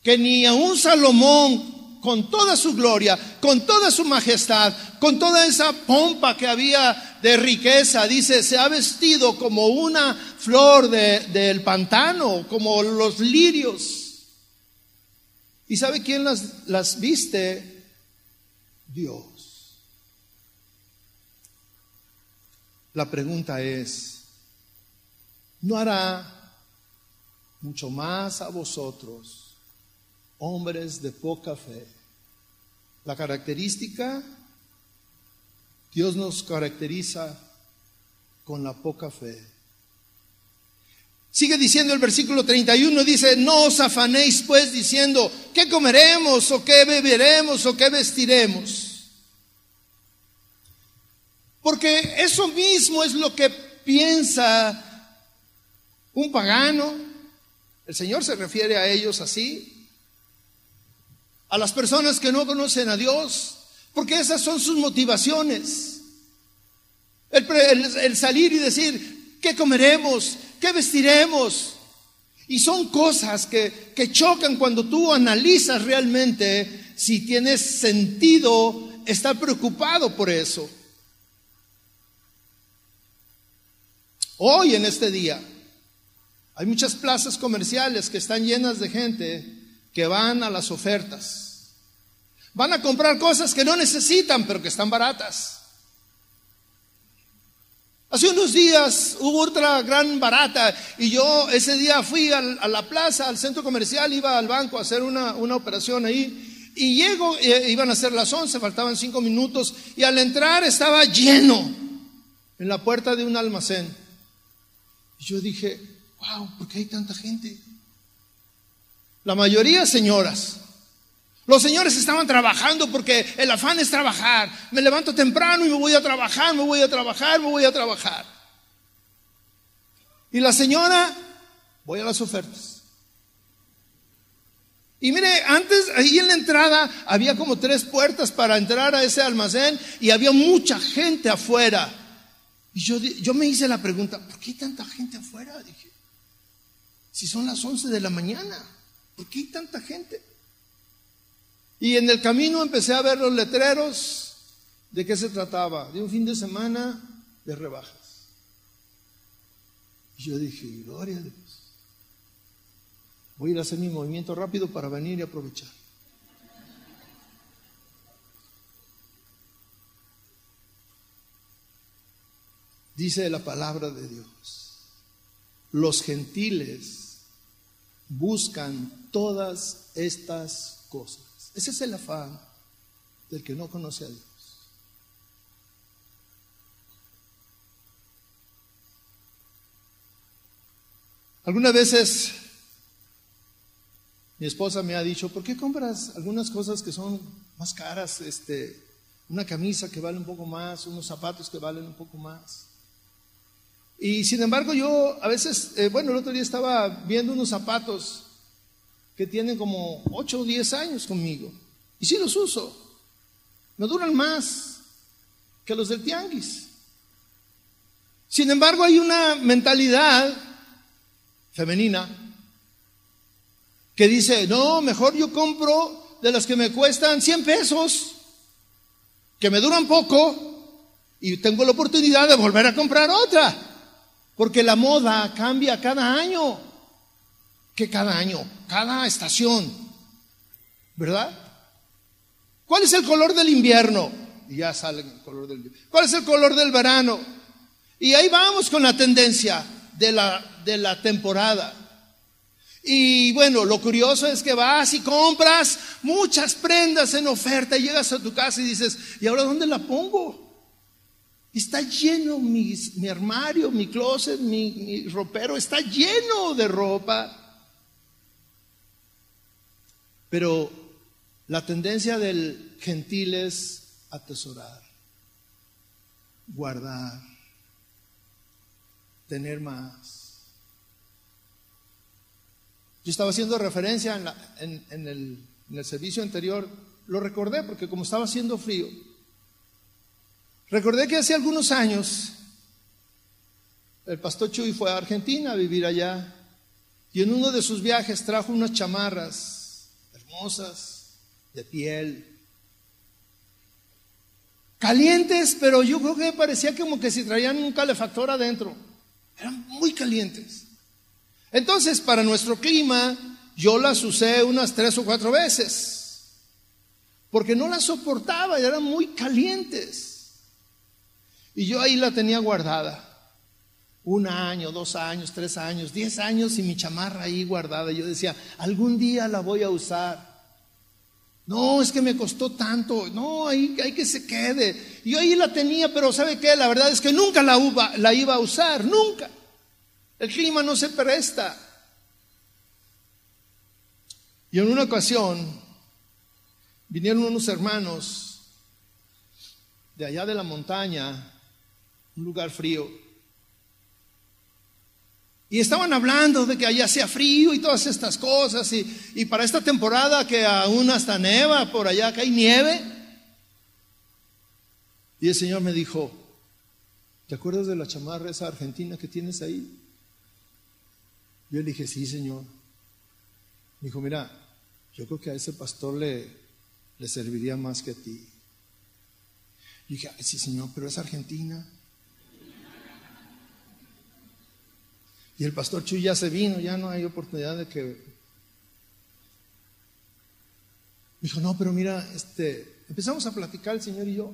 Speaker 1: que ni aun Salomón, con toda su gloria, con toda su majestad, con toda esa pompa que había de riqueza, dice, se ha vestido como una flor del pantano, como los lirios. ¿Y sabe quién las viste? Dios. La pregunta es, ¿no hará mucho más a vosotros, hombres de poca fe? La característica, Dios nos caracteriza con la poca fe. Sigue diciendo el versículo 31, dice, no os afanéis pues diciendo, ¿qué comeremos o qué beberemos o qué vestiremos? Porque eso mismo es lo que piensa un pagano. El Señor se refiere a ellos así, a las personas que no conocen a Dios, porque esas son sus motivaciones. El salir y decir, ¿qué comeremos? ¿Qué vestiremos? Y son cosas que chocan cuando tú analizas realmente si tienes sentido estar preocupado por eso. Hoy en este día hay muchas plazas comerciales que están llenas de gente que van a las ofertas. Van a comprar cosas que no necesitan, pero que están baratas. Hace unos días hubo otra gran barata y yo ese día fui a la plaza, al centro comercial, iba al banco a hacer una operación ahí y llego, iban a ser las 11, faltaban 5 minutos y al entrar estaba lleno en la puerta de un almacén. Y yo dije, wow, ¿por qué hay tanta gente? La mayoría señoras. Los señores estaban trabajando porque el afán es trabajar. Me levanto temprano y me voy a trabajar, me voy a trabajar, me voy a trabajar. Y la señora, voy a las ofertas. Y mire, antes ahí en la entrada había como 3 puertas para entrar a ese almacén y había mucha gente afuera. Y yo me hice la pregunta, ¿por qué hay tanta gente afuera? Dije, si son las 11 de la mañana, ¿por qué hay tanta gente? Y en el camino empecé a ver los letreros. ¿De qué se trataba? De un fin de semana de rebajas. Y yo dije, gloria a Dios. Voy a ir a hacer mi movimiento rápido para venir y aprovechar. Dice la palabra de Dios, los gentiles buscan todas estas cosas. Ese es el afán del que no conoce a Dios. Algunas veces Mi esposa me ha dicho, ¿por qué compras algunas cosas que son más caras? Una camisa que vale un poco más, unos zapatos que valen un poco más. Y sin embargo yo a veces, el otro día estaba viendo unos zapatos que tienen como 8 o 10 años conmigo. Y sí los uso. Me duran más que los del tianguis. Sin embargo hay una mentalidad femenina que dice, no, mejor yo compro de las que me cuestan 100 pesos, que me duran poco, y tengo la oportunidad de volver a comprar otra, porque la moda cambia cada año. ¿Qué cada año? Cada estación, ¿verdad? ¿Cuál es el color del invierno? Y ya sale el color del invierno. ¿Cuál es el color del verano? Y ahí vamos con la tendencia de la temporada. Y bueno, lo curioso es que vas y compras muchas prendas en oferta y llegas a tu casa y dices, ¿y ahora dónde la pongo? Está lleno mi armario, mi closet, mi ropero, está lleno de ropa. Pero la tendencia del gentil es atesorar, guardar, tener más. Yo estaba haciendo referencia en el servicio anterior, lo recordé porque como estaba haciendo frío, recordé que hace algunos años el pastor Chuy fue a Argentina a vivir allá y en uno de sus viajes trajo unas chamarras hermosas de piel, calientes, pero yo creo que parecía como que si traían un calefactor adentro, eran muy calientes. Entonces, para nuestro clima, yo las usé unas 3 o 4 veces, porque no las soportaba, eran muy calientes. Y yo ahí la tenía guardada, 1 año, 2 años, 3 años, 10 años y mi chamarra ahí guardada. Yo decía, algún día la voy a usar. No, es que me costó tanto, no, hay que se quede. Yo ahí la tenía, pero ¿sabe qué? La verdad es que nunca la iba a usar, nunca. El clima no se presta. Y en una ocasión vinieron unos hermanos de allá de la montaña, un lugar frío, y estaban hablando de que allá hacía frío y todas estas cosas, y para esta temporada que aún hasta neva por allá, que hay nieve. Y el Señor me dijo, ¿te acuerdas de la chamarra esa argentina que tienes ahí? Yo le dije, sí, Señor. Me dijo, mira, yo creo que a ese pastor le serviría más que a ti. Y dije, ay, sí, Señor, pero es argentina. Y el pastor Chuy ya se vino, ya no hay oportunidad de que... Me dijo, no, pero mira, empezamos a platicar el Señor y yo.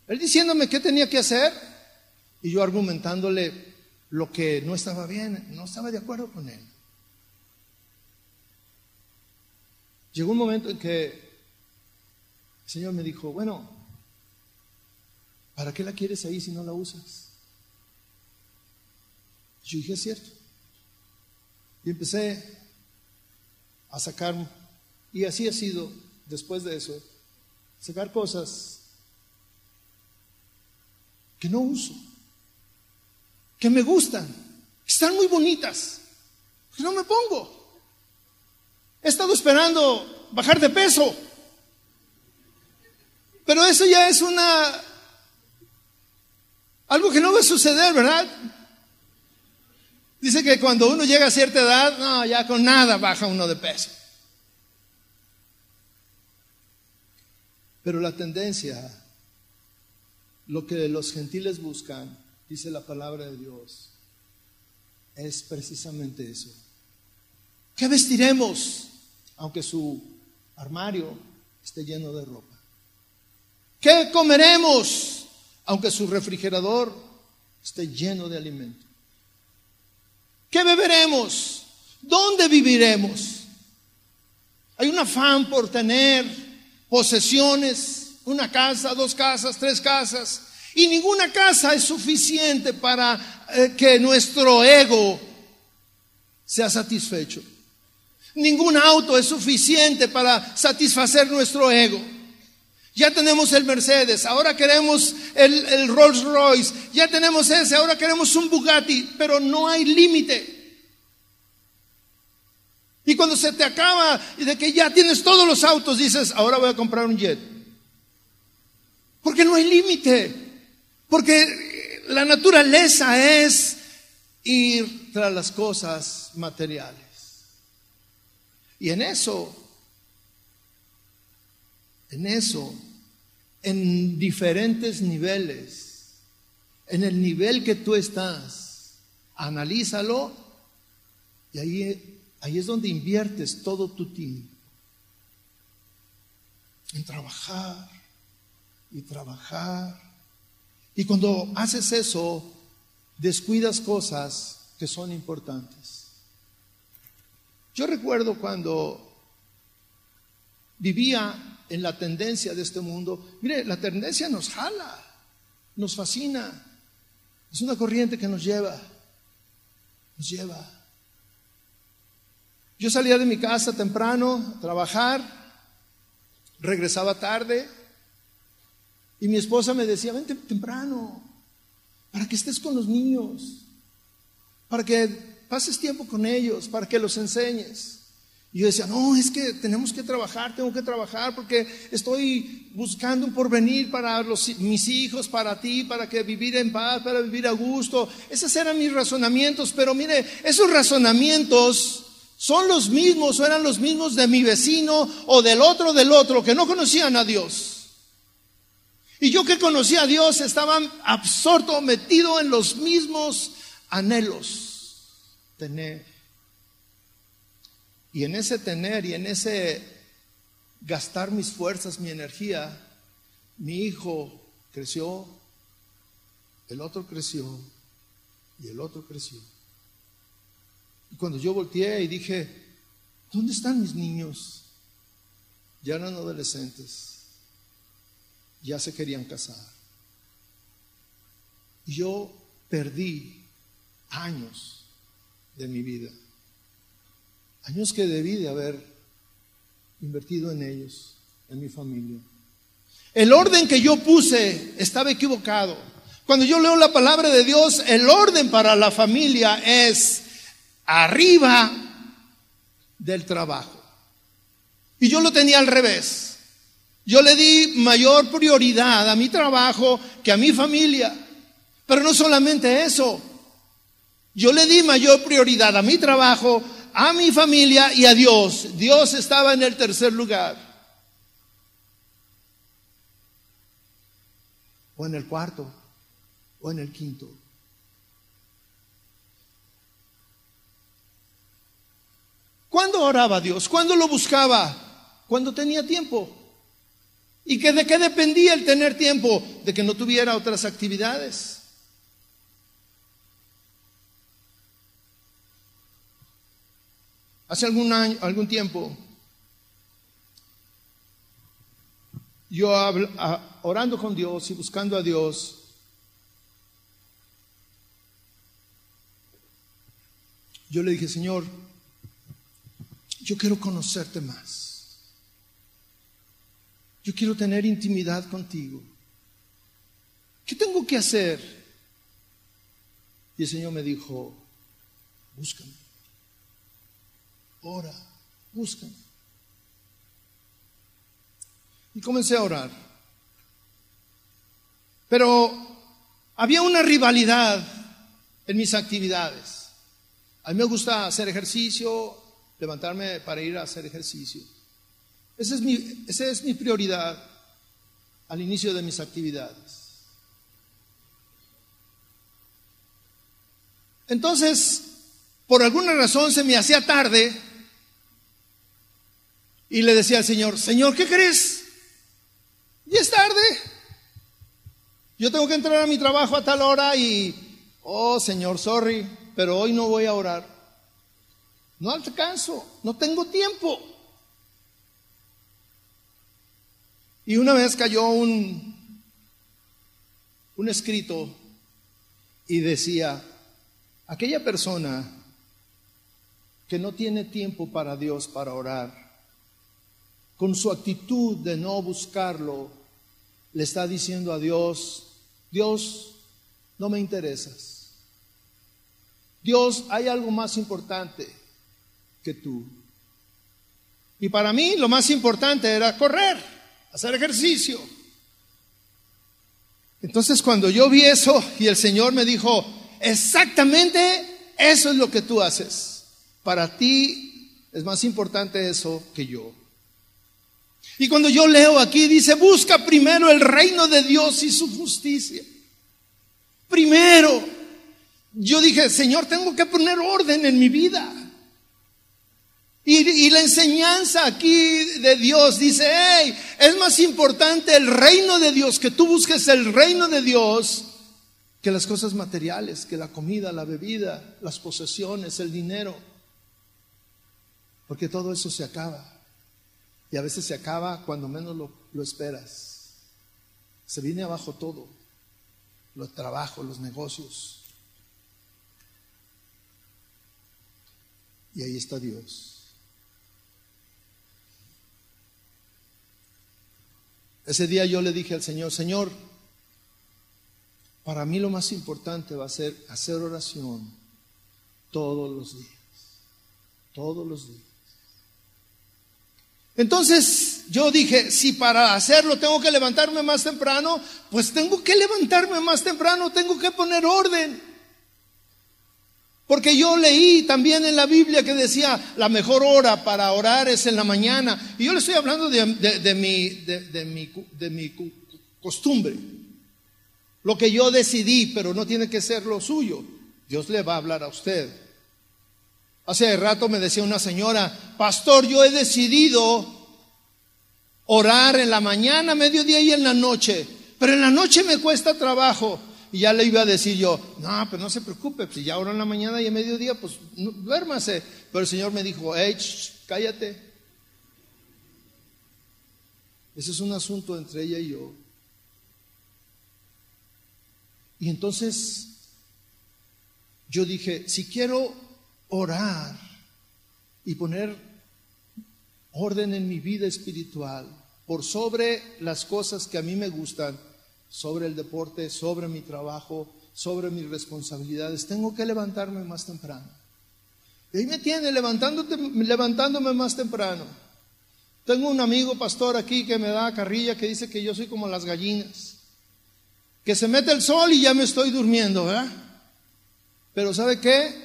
Speaker 1: Él diciéndome qué tenía que hacer y yo argumentándole lo que no estaba bien, no estaba de acuerdo con él. Llegó un momento en que el Señor me dijo, bueno, ¿para qué la quieres ahí si no la usas? Yo dije, es cierto. Y empecé a sacar, y así ha sido después de eso, sacar cosas que no uso, que me gustan, que están muy bonitas, que no me pongo. He estado esperando bajar de peso, pero eso ya es algo que no va a suceder, ¿verdad? Dice que cuando uno llega a cierta edad, no, ya con nada baja uno de peso. Pero la tendencia, lo que los gentiles buscan, dice la palabra de Dios, es precisamente eso. ¿Qué vestiremos? Aunque su armario esté lleno de ropa. ¿Qué comeremos? Aunque su refrigerador esté lleno de alimento. ¿Qué beberemos? ¿Dónde viviremos? Hay un afán por tener posesiones, 1 casa, 2 casas, 3 casas, y ninguna casa es suficiente para que nuestro ego sea satisfecho. Ningún auto es suficiente para satisfacer nuestro ego. Ya tenemos el Mercedes, ahora queremos el Rolls Royce, ya tenemos ese, ahora queremos un Bugatti, pero no hay límite. Y cuando se te acaba y de que ya tienes todos los autos, dices, ahora voy a comprar un jet. Porque no hay límite, porque la naturaleza es ir tras las cosas materiales. Y en diferentes niveles, en el nivel que tú estás, analízalo y ahí es donde inviertes todo tu tiempo. En trabajar y trabajar. Y cuando haces eso, descuidas cosas que son importantes. Yo recuerdo cuando vivía en la tendencia de este mundo. Mire, la tendencia nos jala, nos fascina. Es una corriente que nos lleva. Yo salía de mi casa temprano a trabajar, regresaba tarde y mi esposa me decía, vente temprano para que estés con los niños, para que pases tiempo con ellos, para que los enseñes. Y yo decía, no, es que tengo que trabajar porque estoy buscando un porvenir para mis hijos, para ti, para que vivir en paz, para vivir a gusto. Esos eran mis razonamientos, pero mire, esos razonamientos son los mismos o eran los mismos de mi vecino o del otro que no conocían a Dios. Y yo que conocía a Dios estaba absorto, metido en los mismos anhelos. Tener. Y en ese tener y en ese gastar mis fuerzas, mi energía, mi hijo creció, el otro creció y el otro creció. Y cuando yo volteé y dije, ¿dónde están mis niños? Ya eran adolescentes, ya se querían casar. Y yo perdí años de mi vida. Años que debí de haber invertido en ellos, en mi familia. El orden que yo puse estaba equivocado. Cuando yo leo la palabra de Dios, el orden para la familia es arriba del trabajo. Y yo lo tenía al revés. Yo le di mayor prioridad a mi trabajo que a mi familia. Pero no solamente eso. Yo le di mayor prioridad a mi trabajo, a mi familia y a Dios. Dios estaba en el tercer lugar. O en el cuarto, o en el quinto. ¿Cuándo oraba a Dios? ¿Cuándo lo buscaba? Cuando tenía tiempo. ¿Y de qué dependía el tener tiempo? De que no tuviera otras actividades. Hace algún tiempo, yo orando con Dios y buscando a Dios, yo le dije, Señor, yo quiero conocerte más. Yo quiero tener intimidad contigo. ¿Qué tengo que hacer? Y el Señor me dijo, búscame. Ora, búscame. Y comencé a orar. Pero había una rivalidad en mis actividades. A mí me gusta hacer ejercicio, levantarme para ir a hacer ejercicio. Esa es mi prioridad al inicio de mis actividades. Entonces, por alguna razón se me hacía tarde y le decía al Señor, Señor, ¿qué crees? Ya es tarde. Yo tengo que entrar a mi trabajo a tal hora y, oh Señor, sorry, pero hoy no voy a orar. No alcanzo, no tengo tiempo. Y una vez cayó un escrito y decía, aquella persona que no tiene tiempo para Dios, para orar, con su actitud de no buscarlo, le está diciendo a Dios: Dios, no me interesas. Dios, hay algo más importante que tú. Y para mí lo más importante era correr, hacer ejercicio. Entonces cuando yo vi eso y el Señor me dijo: exactamente eso es lo que tú haces. Para ti es más importante eso que yo. Y cuando yo leo aquí dice: busca primero el reino de Dios y su justicia. Primero. Yo dije: Señor, tengo que poner orden en mi vida. Y la enseñanza aquí de Dios dice: hey, es más importante el reino de Dios, que tú busques el reino de Dios, que las cosas materiales, que la comida, la bebida, las posesiones, el dinero. Porque todo eso se acaba. Y a veces se acaba cuando menos lo esperas. Se viene abajo todo. Los trabajos, los negocios. Y ahí está Dios. Ese día yo le dije al Señor: Señor, para mí lo más importante va a ser hacer oración todos los días. Todos los días. Entonces yo dije: si para hacerlo tengo que levantarme más temprano, pues tengo que levantarme más temprano, tengo que poner orden. Porque yo leí también en la Biblia que decía: la mejor hora para orar es en la mañana. Y yo le estoy hablando de mi costumbre. Lo que yo decidí, pero no tiene que ser lo suyo. Dios le va a hablar a usted. Hace rato me decía una señora: pastor, yo he decidido orar en la mañana, mediodía y en la noche, pero en la noche me cuesta trabajo. Y ya le iba a decir yo: no, pero no se preocupe, si ya ora en la mañana y en mediodía, pues no, duérmase. Pero el Señor me dijo: hey, cállate. Ese es un asunto entre ella y yo. Y entonces yo dije: si quiero orar y poner orden en mi vida espiritual por sobre las cosas que a mí me gustan, sobre el deporte, sobre mi trabajo, sobre mis responsabilidades, tengo que levantarme más temprano. Y ahí me tiene levantándome más temprano. Tengo un amigo pastor aquí que me da carrilla, que dice que yo soy como las gallinas, que se mete el sol y ya me estoy durmiendo, ¿verdad? Pero ¿sabe qué?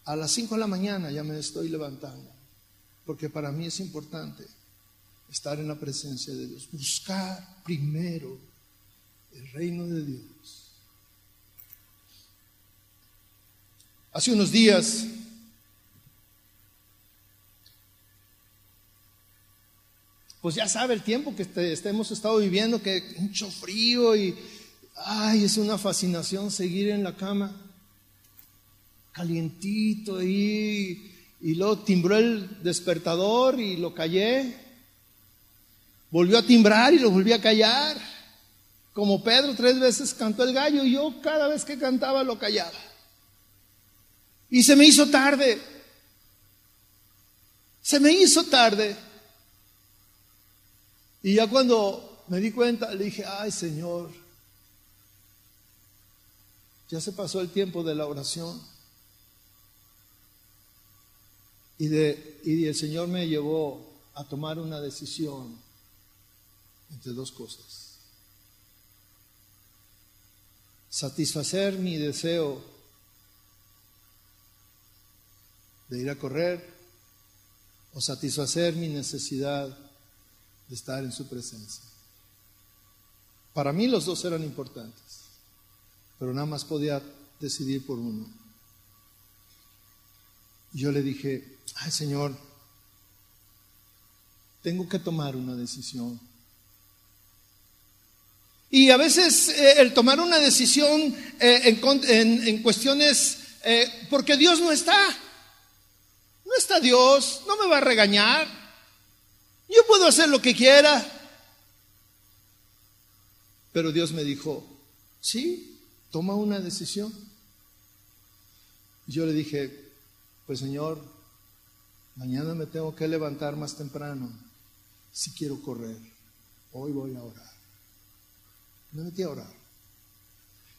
Speaker 1: A las 5 de la mañana ya me estoy levantando, porque para mí es importante estar en la presencia de Dios, buscar primero el reino de Dios. Hace unos días pues ya sabe el tiempo que hemos estado viviendo, que mucho frío y es una fascinación seguir en la cama calientito ahí. Y luego timbró el despertador y lo callé. Volvió a timbrar y lo volví a callar. Como Pedro 3 veces cantó el gallo y yo cada vez que cantaba lo callaba. Y se me hizo tarde. Se me hizo tarde. Y ya cuando me di cuenta le dije: ay, Señor, ya se pasó el tiempo de la oración. Y el Señor me llevó a tomar una decisión entre dos cosas: satisfacer mi deseo de ir a correr o satisfacer mi necesidad de estar en su presencia. Para mí los dos eran importantes, pero nada más podía decidir por uno. Y yo le dije: ay, Señor, tengo que tomar una decisión. Y a veces el tomar una decisión en cuestiones, porque Dios no está Dios, no me va a regañar, yo puedo hacer lo que quiera. Pero Dios me dijo: sí, toma una decisión. Y yo le dije: pues Señor, Mañana me tengo que levantar más temprano si quiero correr. Hoy voy a orar. Me metí a orar.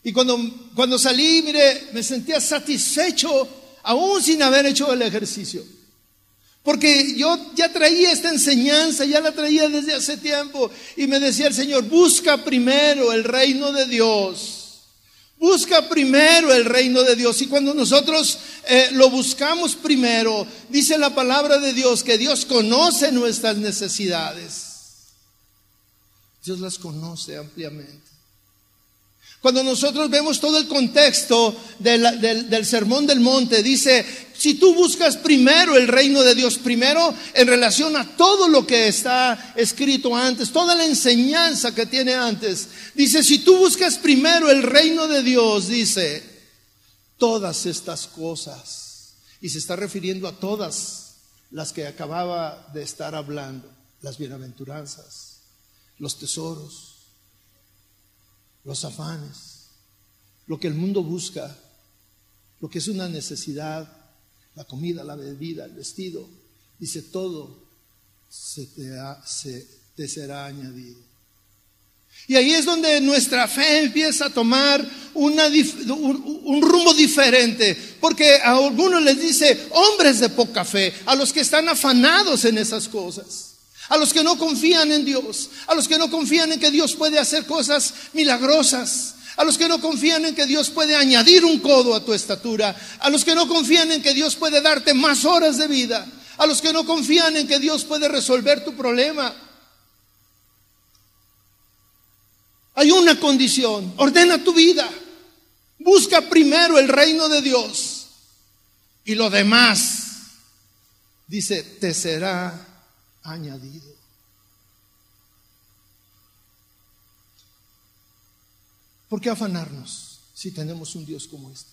Speaker 1: Y cuando salí, mire, me sentía satisfecho aún sin haber hecho el ejercicio. Porque yo ya traía esta enseñanza, ya la traía desde hace tiempo. Y me decía el Señor, busca primero el reino de Dios. Busca primero el reino de Dios. Y cuando nosotros lo buscamos primero, dice la palabra de Dios que Dios conoce nuestras necesidades. Dios las conoce ampliamente. Cuando nosotros vemos todo el contexto del Sermón del Monte, dice, si tú buscas primero el reino de Dios, primero en relación a todo lo que está escrito antes, toda la enseñanza que tiene antes, dice, si tú buscas primero el reino de Dios, dice, todas estas cosas, y se está refiriendo a todas las que acababa de estar hablando, las bienaventuranzas, los tesoros, los afanes, lo que el mundo busca, lo que es una necesidad, la comida, la bebida, el vestido, dice, todo te será añadido. Y ahí es donde nuestra fe empieza a tomar un rumbo diferente, porque a algunos les dice hombres de poca fe, a los que están afanados en esas cosas, a los que no confían en Dios, a los que no confían en que Dios puede hacer cosas milagrosas, a los que no confían en que Dios puede añadir un codo a tu estatura, a los que no confían en que Dios puede darte más horas de vida, a los que no confían en que Dios puede resolver tu problema. Hay una condición: ordena tu vida, busca primero el reino de Dios y lo demás, dice, te será añadido. ¿Por qué afanarnos si tenemos un Dios como este?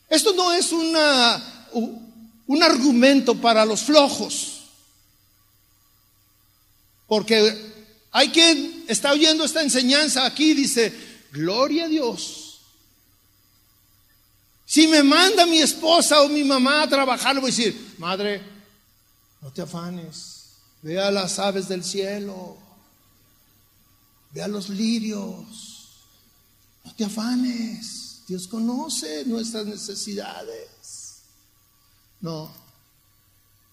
Speaker 1: Esto no es un argumento para los flojos, porque hay quien está oyendo esta enseñanza aquí y dice, gloria a Dios. Si me manda mi esposa o mi mamá a trabajar, le voy a decir, madre, no te afanes, ve a las aves del cielo, ve a los lirios, no te afanes, Dios conoce nuestras necesidades. No,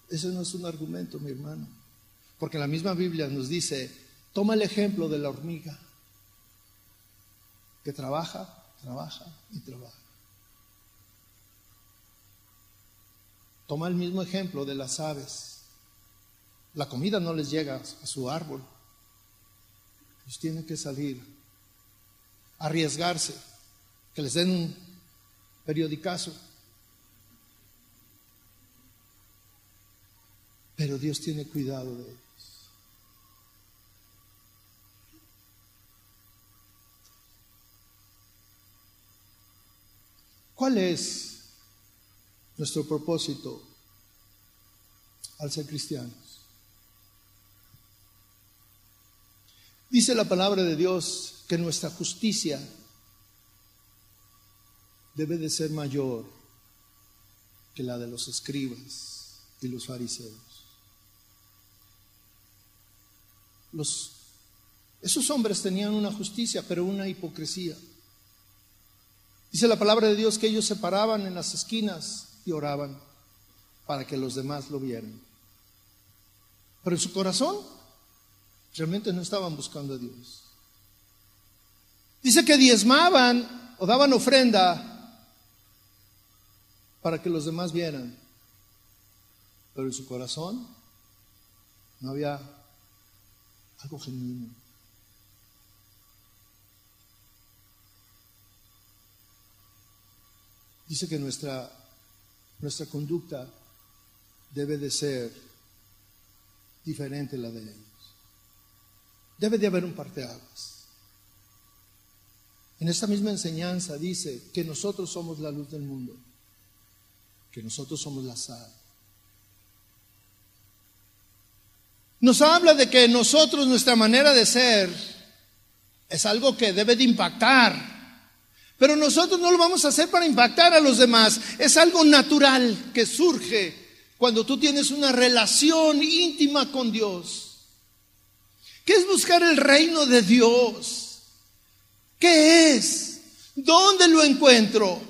Speaker 1: eso no es un argumento, mi hermano, porque la misma Biblia nos dice, toma el ejemplo de la hormiga, que trabaja, trabaja y trabaja. Toma el mismo ejemplo de las aves. La comida no les llega a su árbol. Ellos tienen que salir, arriesgarse, que les den un periodicazo. Pero Dios tiene cuidado de ellos. ¿Cuál es nuestro propósito al ser cristianos? Dice la palabra de Dios que nuestra justicia debe de ser mayor que la de los escribas y los fariseos. Esos hombres tenían una justicia, pero una hipocresía. Dice la palabra de Dios que ellos se paraban en las esquinas y oraban para que los demás lo vieran. Pero en su corazón realmente no estaban buscando a Dios. Dice que diezmaban o daban ofrenda para que los demás vieran. Pero en su corazón no había algo genuino. Dice que nuestra conducta debe de ser diferente a la de ellos. Debe de haber un parteaguas. En esta misma enseñanza dice que nosotros somos la luz del mundo, que nosotros somos la sal. Nos habla de que nosotros, nuestra manera de ser, es algo que debe de impactar. Pero nosotros no lo vamos a hacer para impactar a los demás. Es algo natural que surge cuando tú tienes una relación íntima con Dios? ¿Qué es buscar el reino de Dios? ¿Qué es? ¿Dónde lo encuentro?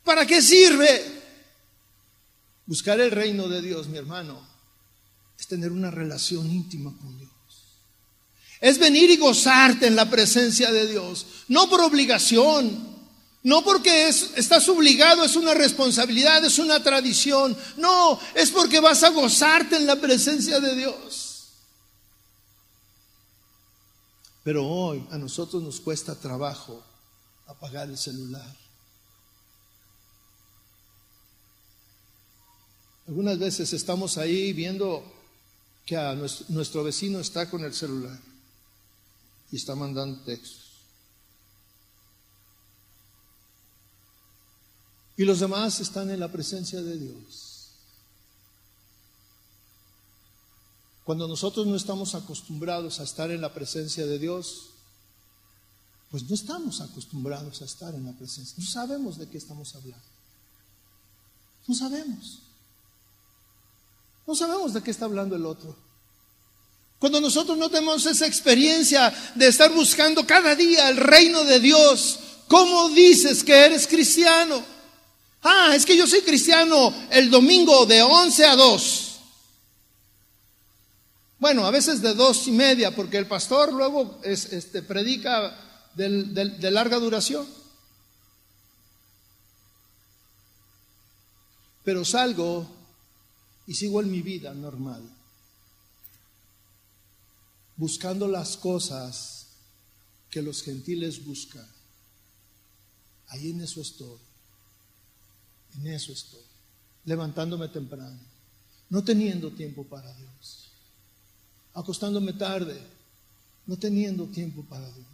Speaker 1: ¿Para qué sirve? Buscar el reino de Dios, mi hermano, es tener una relación íntima con Dios. Es venir y gozarte en la presencia de Dios, no por obligación, no porque estás obligado, es una responsabilidad, es una tradición. No, es porque vas a gozarte en la presencia de Dios. Pero hoy a nosotros nos cuesta trabajo apagar el celular. Algunas veces estamos ahí viendo que a nuestro vecino está con el celular y está mandando textos. Y los demás están en la presencia de Dios. Cuando nosotros no estamos acostumbrados a estar en la presencia de Dios, pues no estamos acostumbrados a estar en la presencia. No sabemos de qué estamos hablando. No sabemos. No sabemos de qué está hablando el otro. Cuando nosotros no tenemos esa experiencia de estar buscando cada día el reino de Dios, ¿cómo dices que eres cristiano? Es que yo soy cristiano el domingo de 11 a 2. Bueno, a veces de 2:30, porque el pastor luego predica de larga duración. Pero salgo y sigo en mi vida normal, buscando las cosas que los gentiles buscan. Ahí en eso estoy. En eso estoy, levantándome temprano, no teniendo tiempo para Dios, acostándome tarde, no teniendo tiempo para Dios.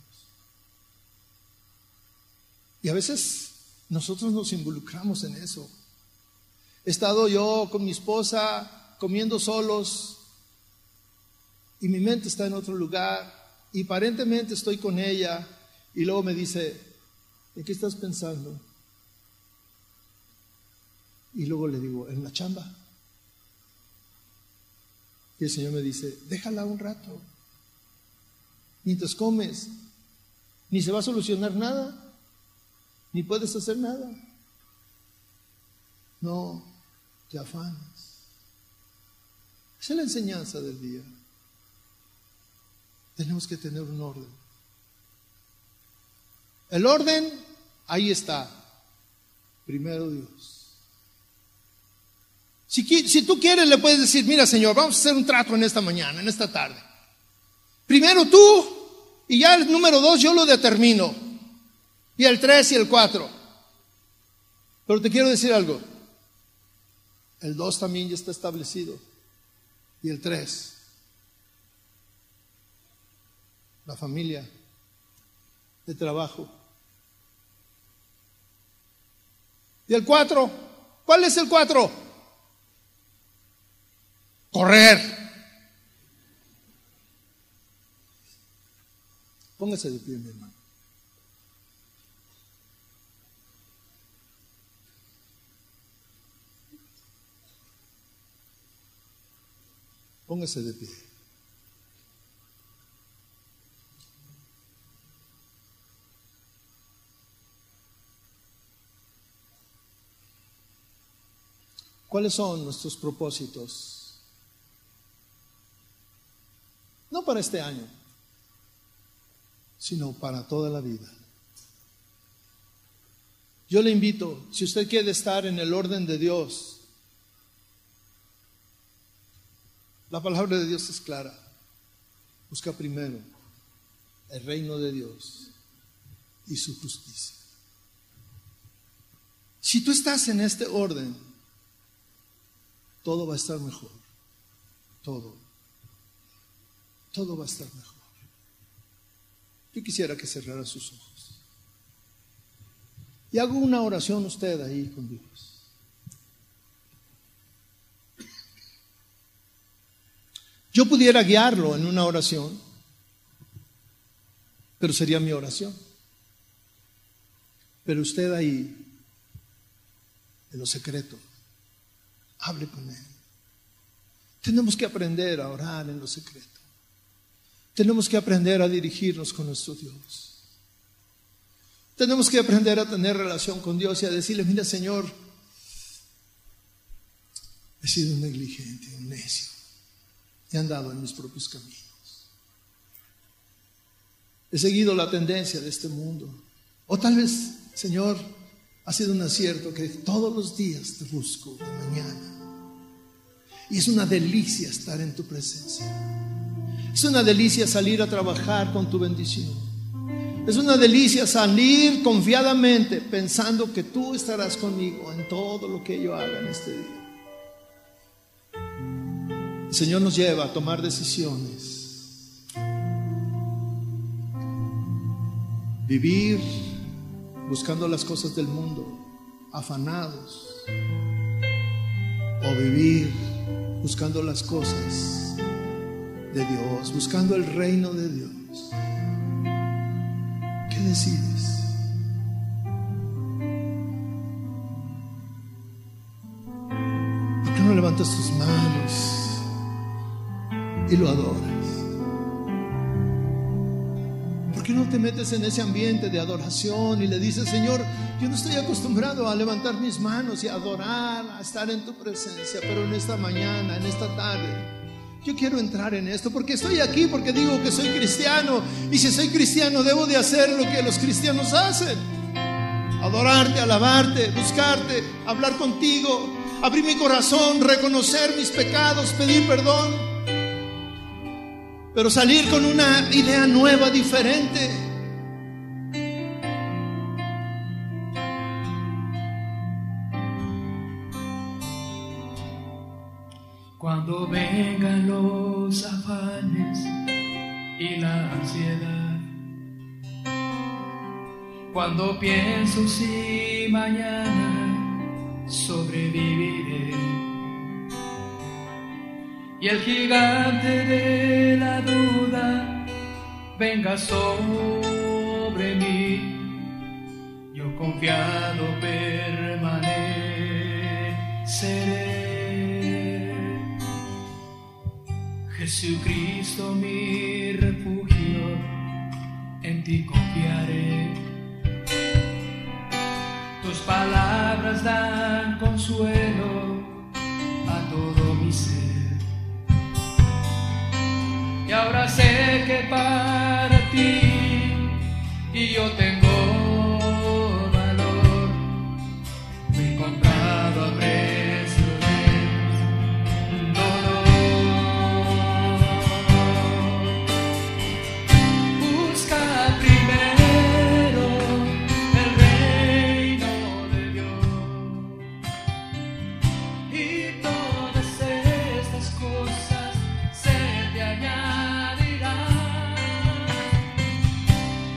Speaker 1: Y a veces nosotros nos involucramos en eso. He estado yo con mi esposa comiendo solos y mi mente está en otro lugar y aparentemente estoy con ella y luego me dice, ¿en qué estás pensando? Y luego le digo, en la chamba. Y el Señor me dice, déjala un rato. Mientras comes, ni se va a solucionar nada, ni puedes hacer nada. No te afanes. Esa es la enseñanza del día. Tenemos que tener un orden. El orden, ahí está. Primero Dios. Si tú quieres, le puedes decir, mira, Señor, vamos a hacer un trato en esta mañana, en esta tarde. Primero tú, y ya el número 2 yo lo determino. Y el 3 y el 4. Pero te quiero decir algo. El 2 también ya está establecido. Y el 3. La familia, el trabajo. Y el 4, ¿cuál es el 4? Correr. Póngase de pie, mi hermano. Póngase de pie. ¿Cuáles son nuestros propósitos? No para este año, sino para toda la vida. Yo le invito, si usted quiere estar en el orden de Dios, la palabra de Dios es clara. Busca primero el reino de Dios y su justicia. Si tú estás en este orden, todo va a estar mejor. Todo va a estar mejor. Yo quisiera que cerrara sus ojos. Y hago una oración usted ahí con Dios. Yo pudiera guiarlo en una oración, pero sería mi oración. Pero usted ahí, en lo secreto, hable con Él. Tenemos que aprender a orar en lo secreto. Tenemos que aprender a dirigirnos con nuestro Dios. Tenemos que aprender a tener relación con Dios y a decirle: mira, Señor, he sido un negligente, un necio. He andado en mis propios caminos. He seguido la tendencia de este mundo. O tal vez, Señor, ha sido un acierto que todos los días te busco de mañana. Y es una delicia estar en tu presencia. Es una delicia salir a trabajar con tu bendición. Es una delicia salir confiadamente pensando que tú estarás conmigo en todo lo que yo haga en este día. El Señor nos lleva a tomar decisiones. Vivir buscando las cosas del mundo, afanados. O vivir buscando las cosas de Dios, buscando el reino de Dios. ¿Qué decides? ¿Por qué no levantas tus manos y lo adoras? ¿Por qué no te metes en ese ambiente de adoración y le dices: Señor, yo no estoy acostumbrado a levantar mis manos y a adorar, a estar en tu presencia, pero en esta mañana, en esta tarde, yo quiero entrar en esto, porque estoy aquí, porque digo que soy cristiano, y si soy cristiano debo de hacer lo que los cristianos hacen: adorarte, alabarte, buscarte, hablar contigo, abrir mi corazón, reconocer mis pecados, pedir perdón, pero salir con una idea nueva, diferente.
Speaker 2: Cuando vengan los afanes y la ansiedad, cuando pienso si mañana sobreviviré, y el gigante de la duda venga sobre mí, yo confiado permaneceré. Jesucristo, mi refugio, en ti confiaré. Tus palabras dan consuelo a todo mi ser. Y ahora sé que para ti y yo tengo valor, fui comprado a precio de dolor. Busca primero el reino de Dios y todas estas cosas se te añadirán.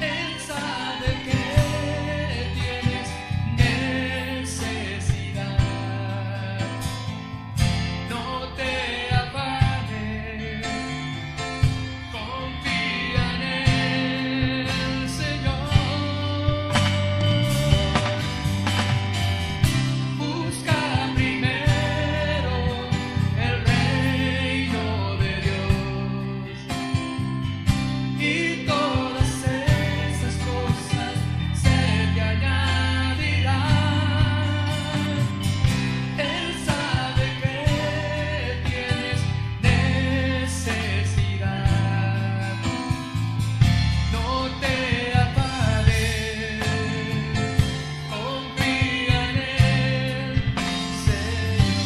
Speaker 2: Él sabe que tienes necesidad. No te afanes, confía en el Señor. Busca primero el reino de Dios y todas esas cosas se te añadirán. Él sabe que tienes necesidad. No te afanes, confía en el Señor.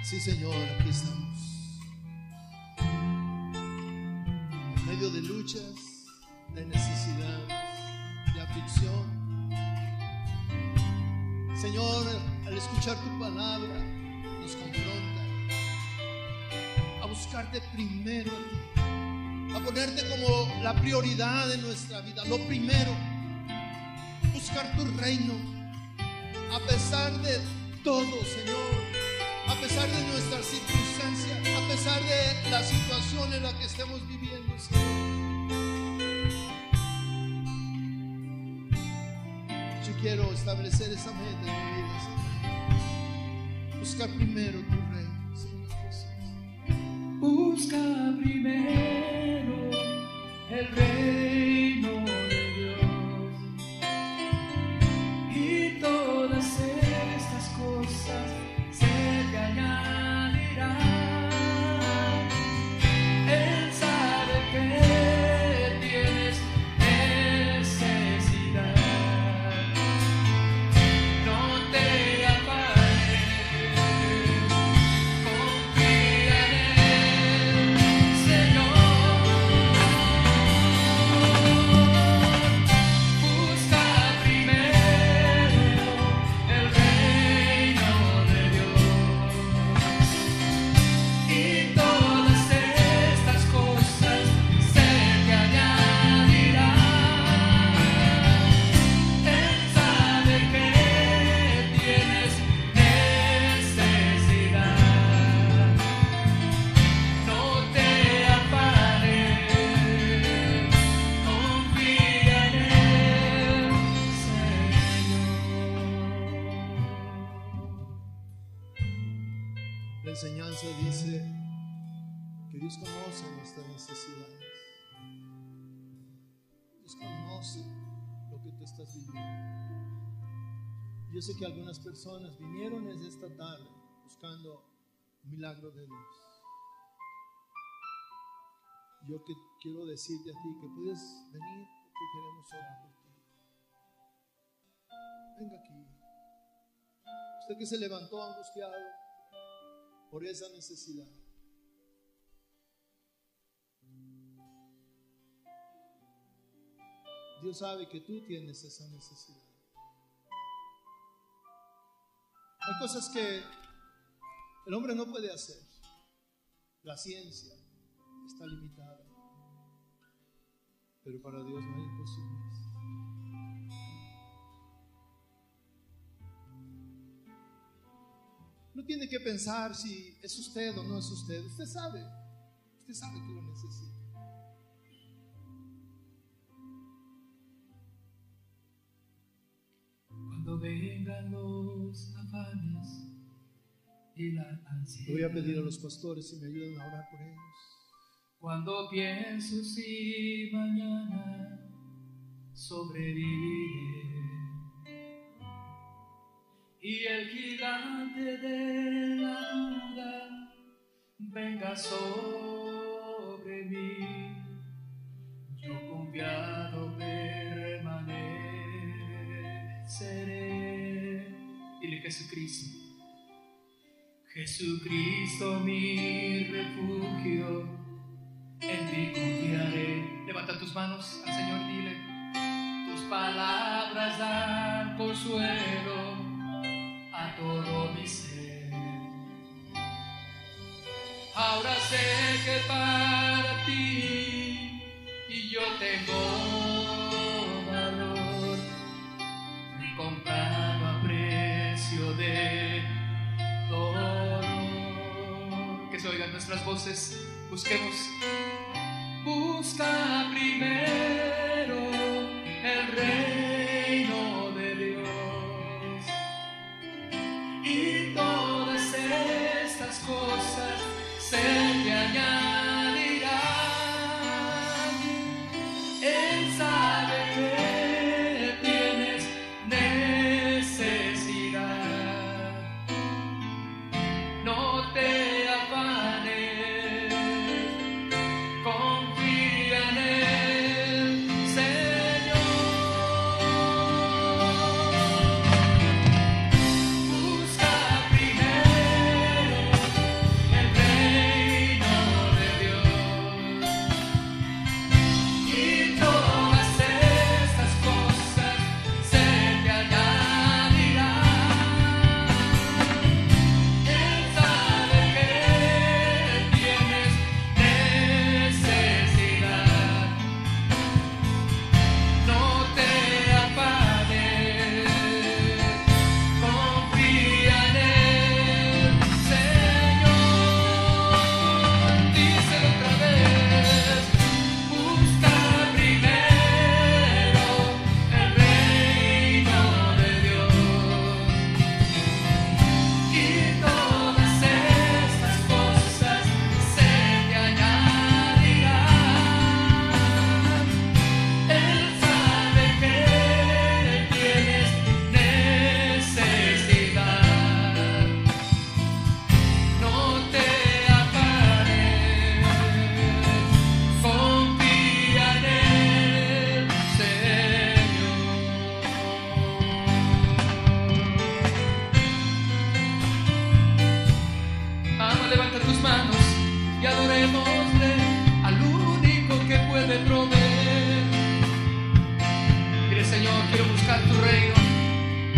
Speaker 1: Sí, Señor, aquí estamos. En medio de luchas, de necesidad, de aflicción. Señor, al escuchar tu palabra, nos confronta a buscarte primero a ti, a ponerte como la prioridad de nuestra vida, lo primero, buscar tu reino, a pesar de todo, Señor, a pesar de nuestras circunstancias, a pesar de la situación en la que estemos viviendo, Señor. Yo quiero establecer esa meta en mi vida, Señor. Busca primero tu reino, Señor Jesús.
Speaker 2: Busca primero el reino de Dios y todas estas cosas se te añadirán. Él sabe que tienes necesidad. No te afanes, confía en Él, Señor. Busca primero el reino de Dios y todas estas cosas se te añadirán. Él sabe que tienes necesidad. No te afanes, confía en Él, Señor.
Speaker 1: La enseñanza dice que Dios conoce nuestras necesidades. Dios conoce lo que tú estás viviendo. Yo sé que algunas personas vinieron desde esta tarde buscando un milagro de Dios. Yo que quiero decirte a ti que puedes venir porque queremos orar por ti. Venga aquí. Usted que se levantó angustiado por esa necesidad. Dios sabe que tú tienes esa necesidad. Hay cosas que el hombre no puede hacer. La ciencia está limitada. Pero para Dios no hay imposibles. No tiene que pensar si es usted o no es usted. Usted sabe que lo necesita.
Speaker 2: Cuando vengan los afanes y la ansiedad.
Speaker 1: Le voy a pedir a los pastores si me ayudan a orar por ellos.
Speaker 2: Cuando pienso si mañana sobreviviré y el gigante de la duda venga sobre mí, yo confiado permaneceré. Dile: Jesucristo, Jesucristo mi refugio, en ti confiaré. Levanta tus manos al Señor, dile: tus palabras dan consuelo a todo mi ser. Ahora sé que para ti y yo tengo valor, fui comprado a precio de dolor. Que se oigan nuestras voces. Busquemos. Busca primero el reino de Dios y todas estas cosas se te añadirán. Él sabe que tienes necesidad. No te afanes, confía en Él.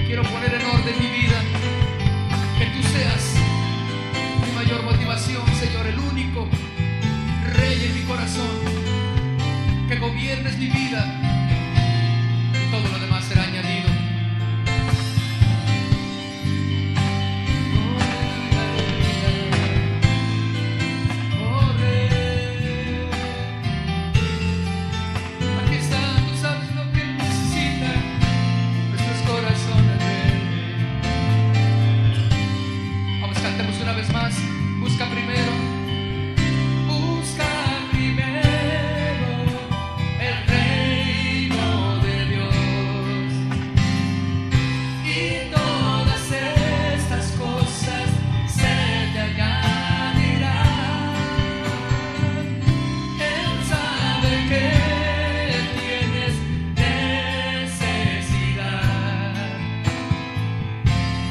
Speaker 2: quiero poner en orden mi vida. Que tú seas mi mayor motivación, Señor, el único Rey en mi corazón. Que gobiernes mi vida. Todo lo demás será añadido. Aquí está, tú sabes lo que necesitan nuestros corazones. Vamos, cantemos una vez más. Busca primero. Busca primero el reino de Dios, y todas estas cosas se te añadirán. Él sabe que tienes necesidad.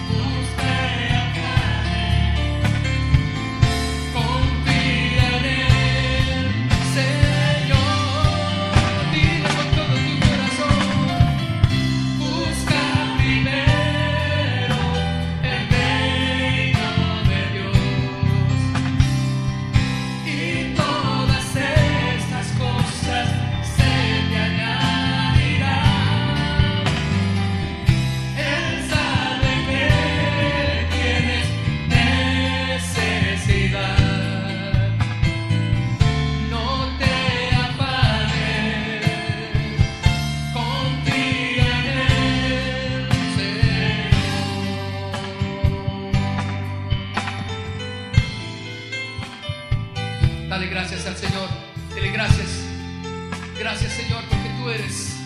Speaker 2: Busca y afane, confía en Él, Señor. Dile con todo tu corazón. Busca primero el reino de Dios, y todas estas cosas se te añadirán. Él sabe que tienes necesidad. No te afanes, confía en Él, Señor. Dale gracias al Señor. Dile gracias. Gracias, Señor, porque tú eres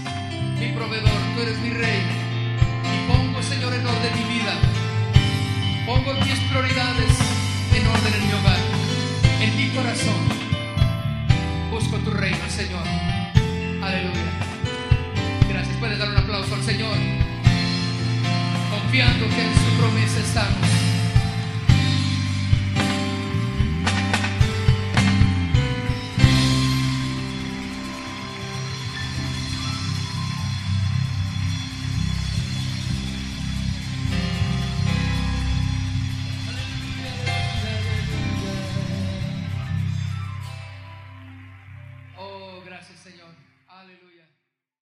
Speaker 2: mi proveedor, tú eres mi Rey. Y pongo, Señor, en orden mi vida. Pongo mis prioridades en orden en mi hogar, en mi corazón. Busco tu reino, Señor. Aleluya. Gracias. Puedes dar un aplauso al Señor, confiando que en su promesa estamos.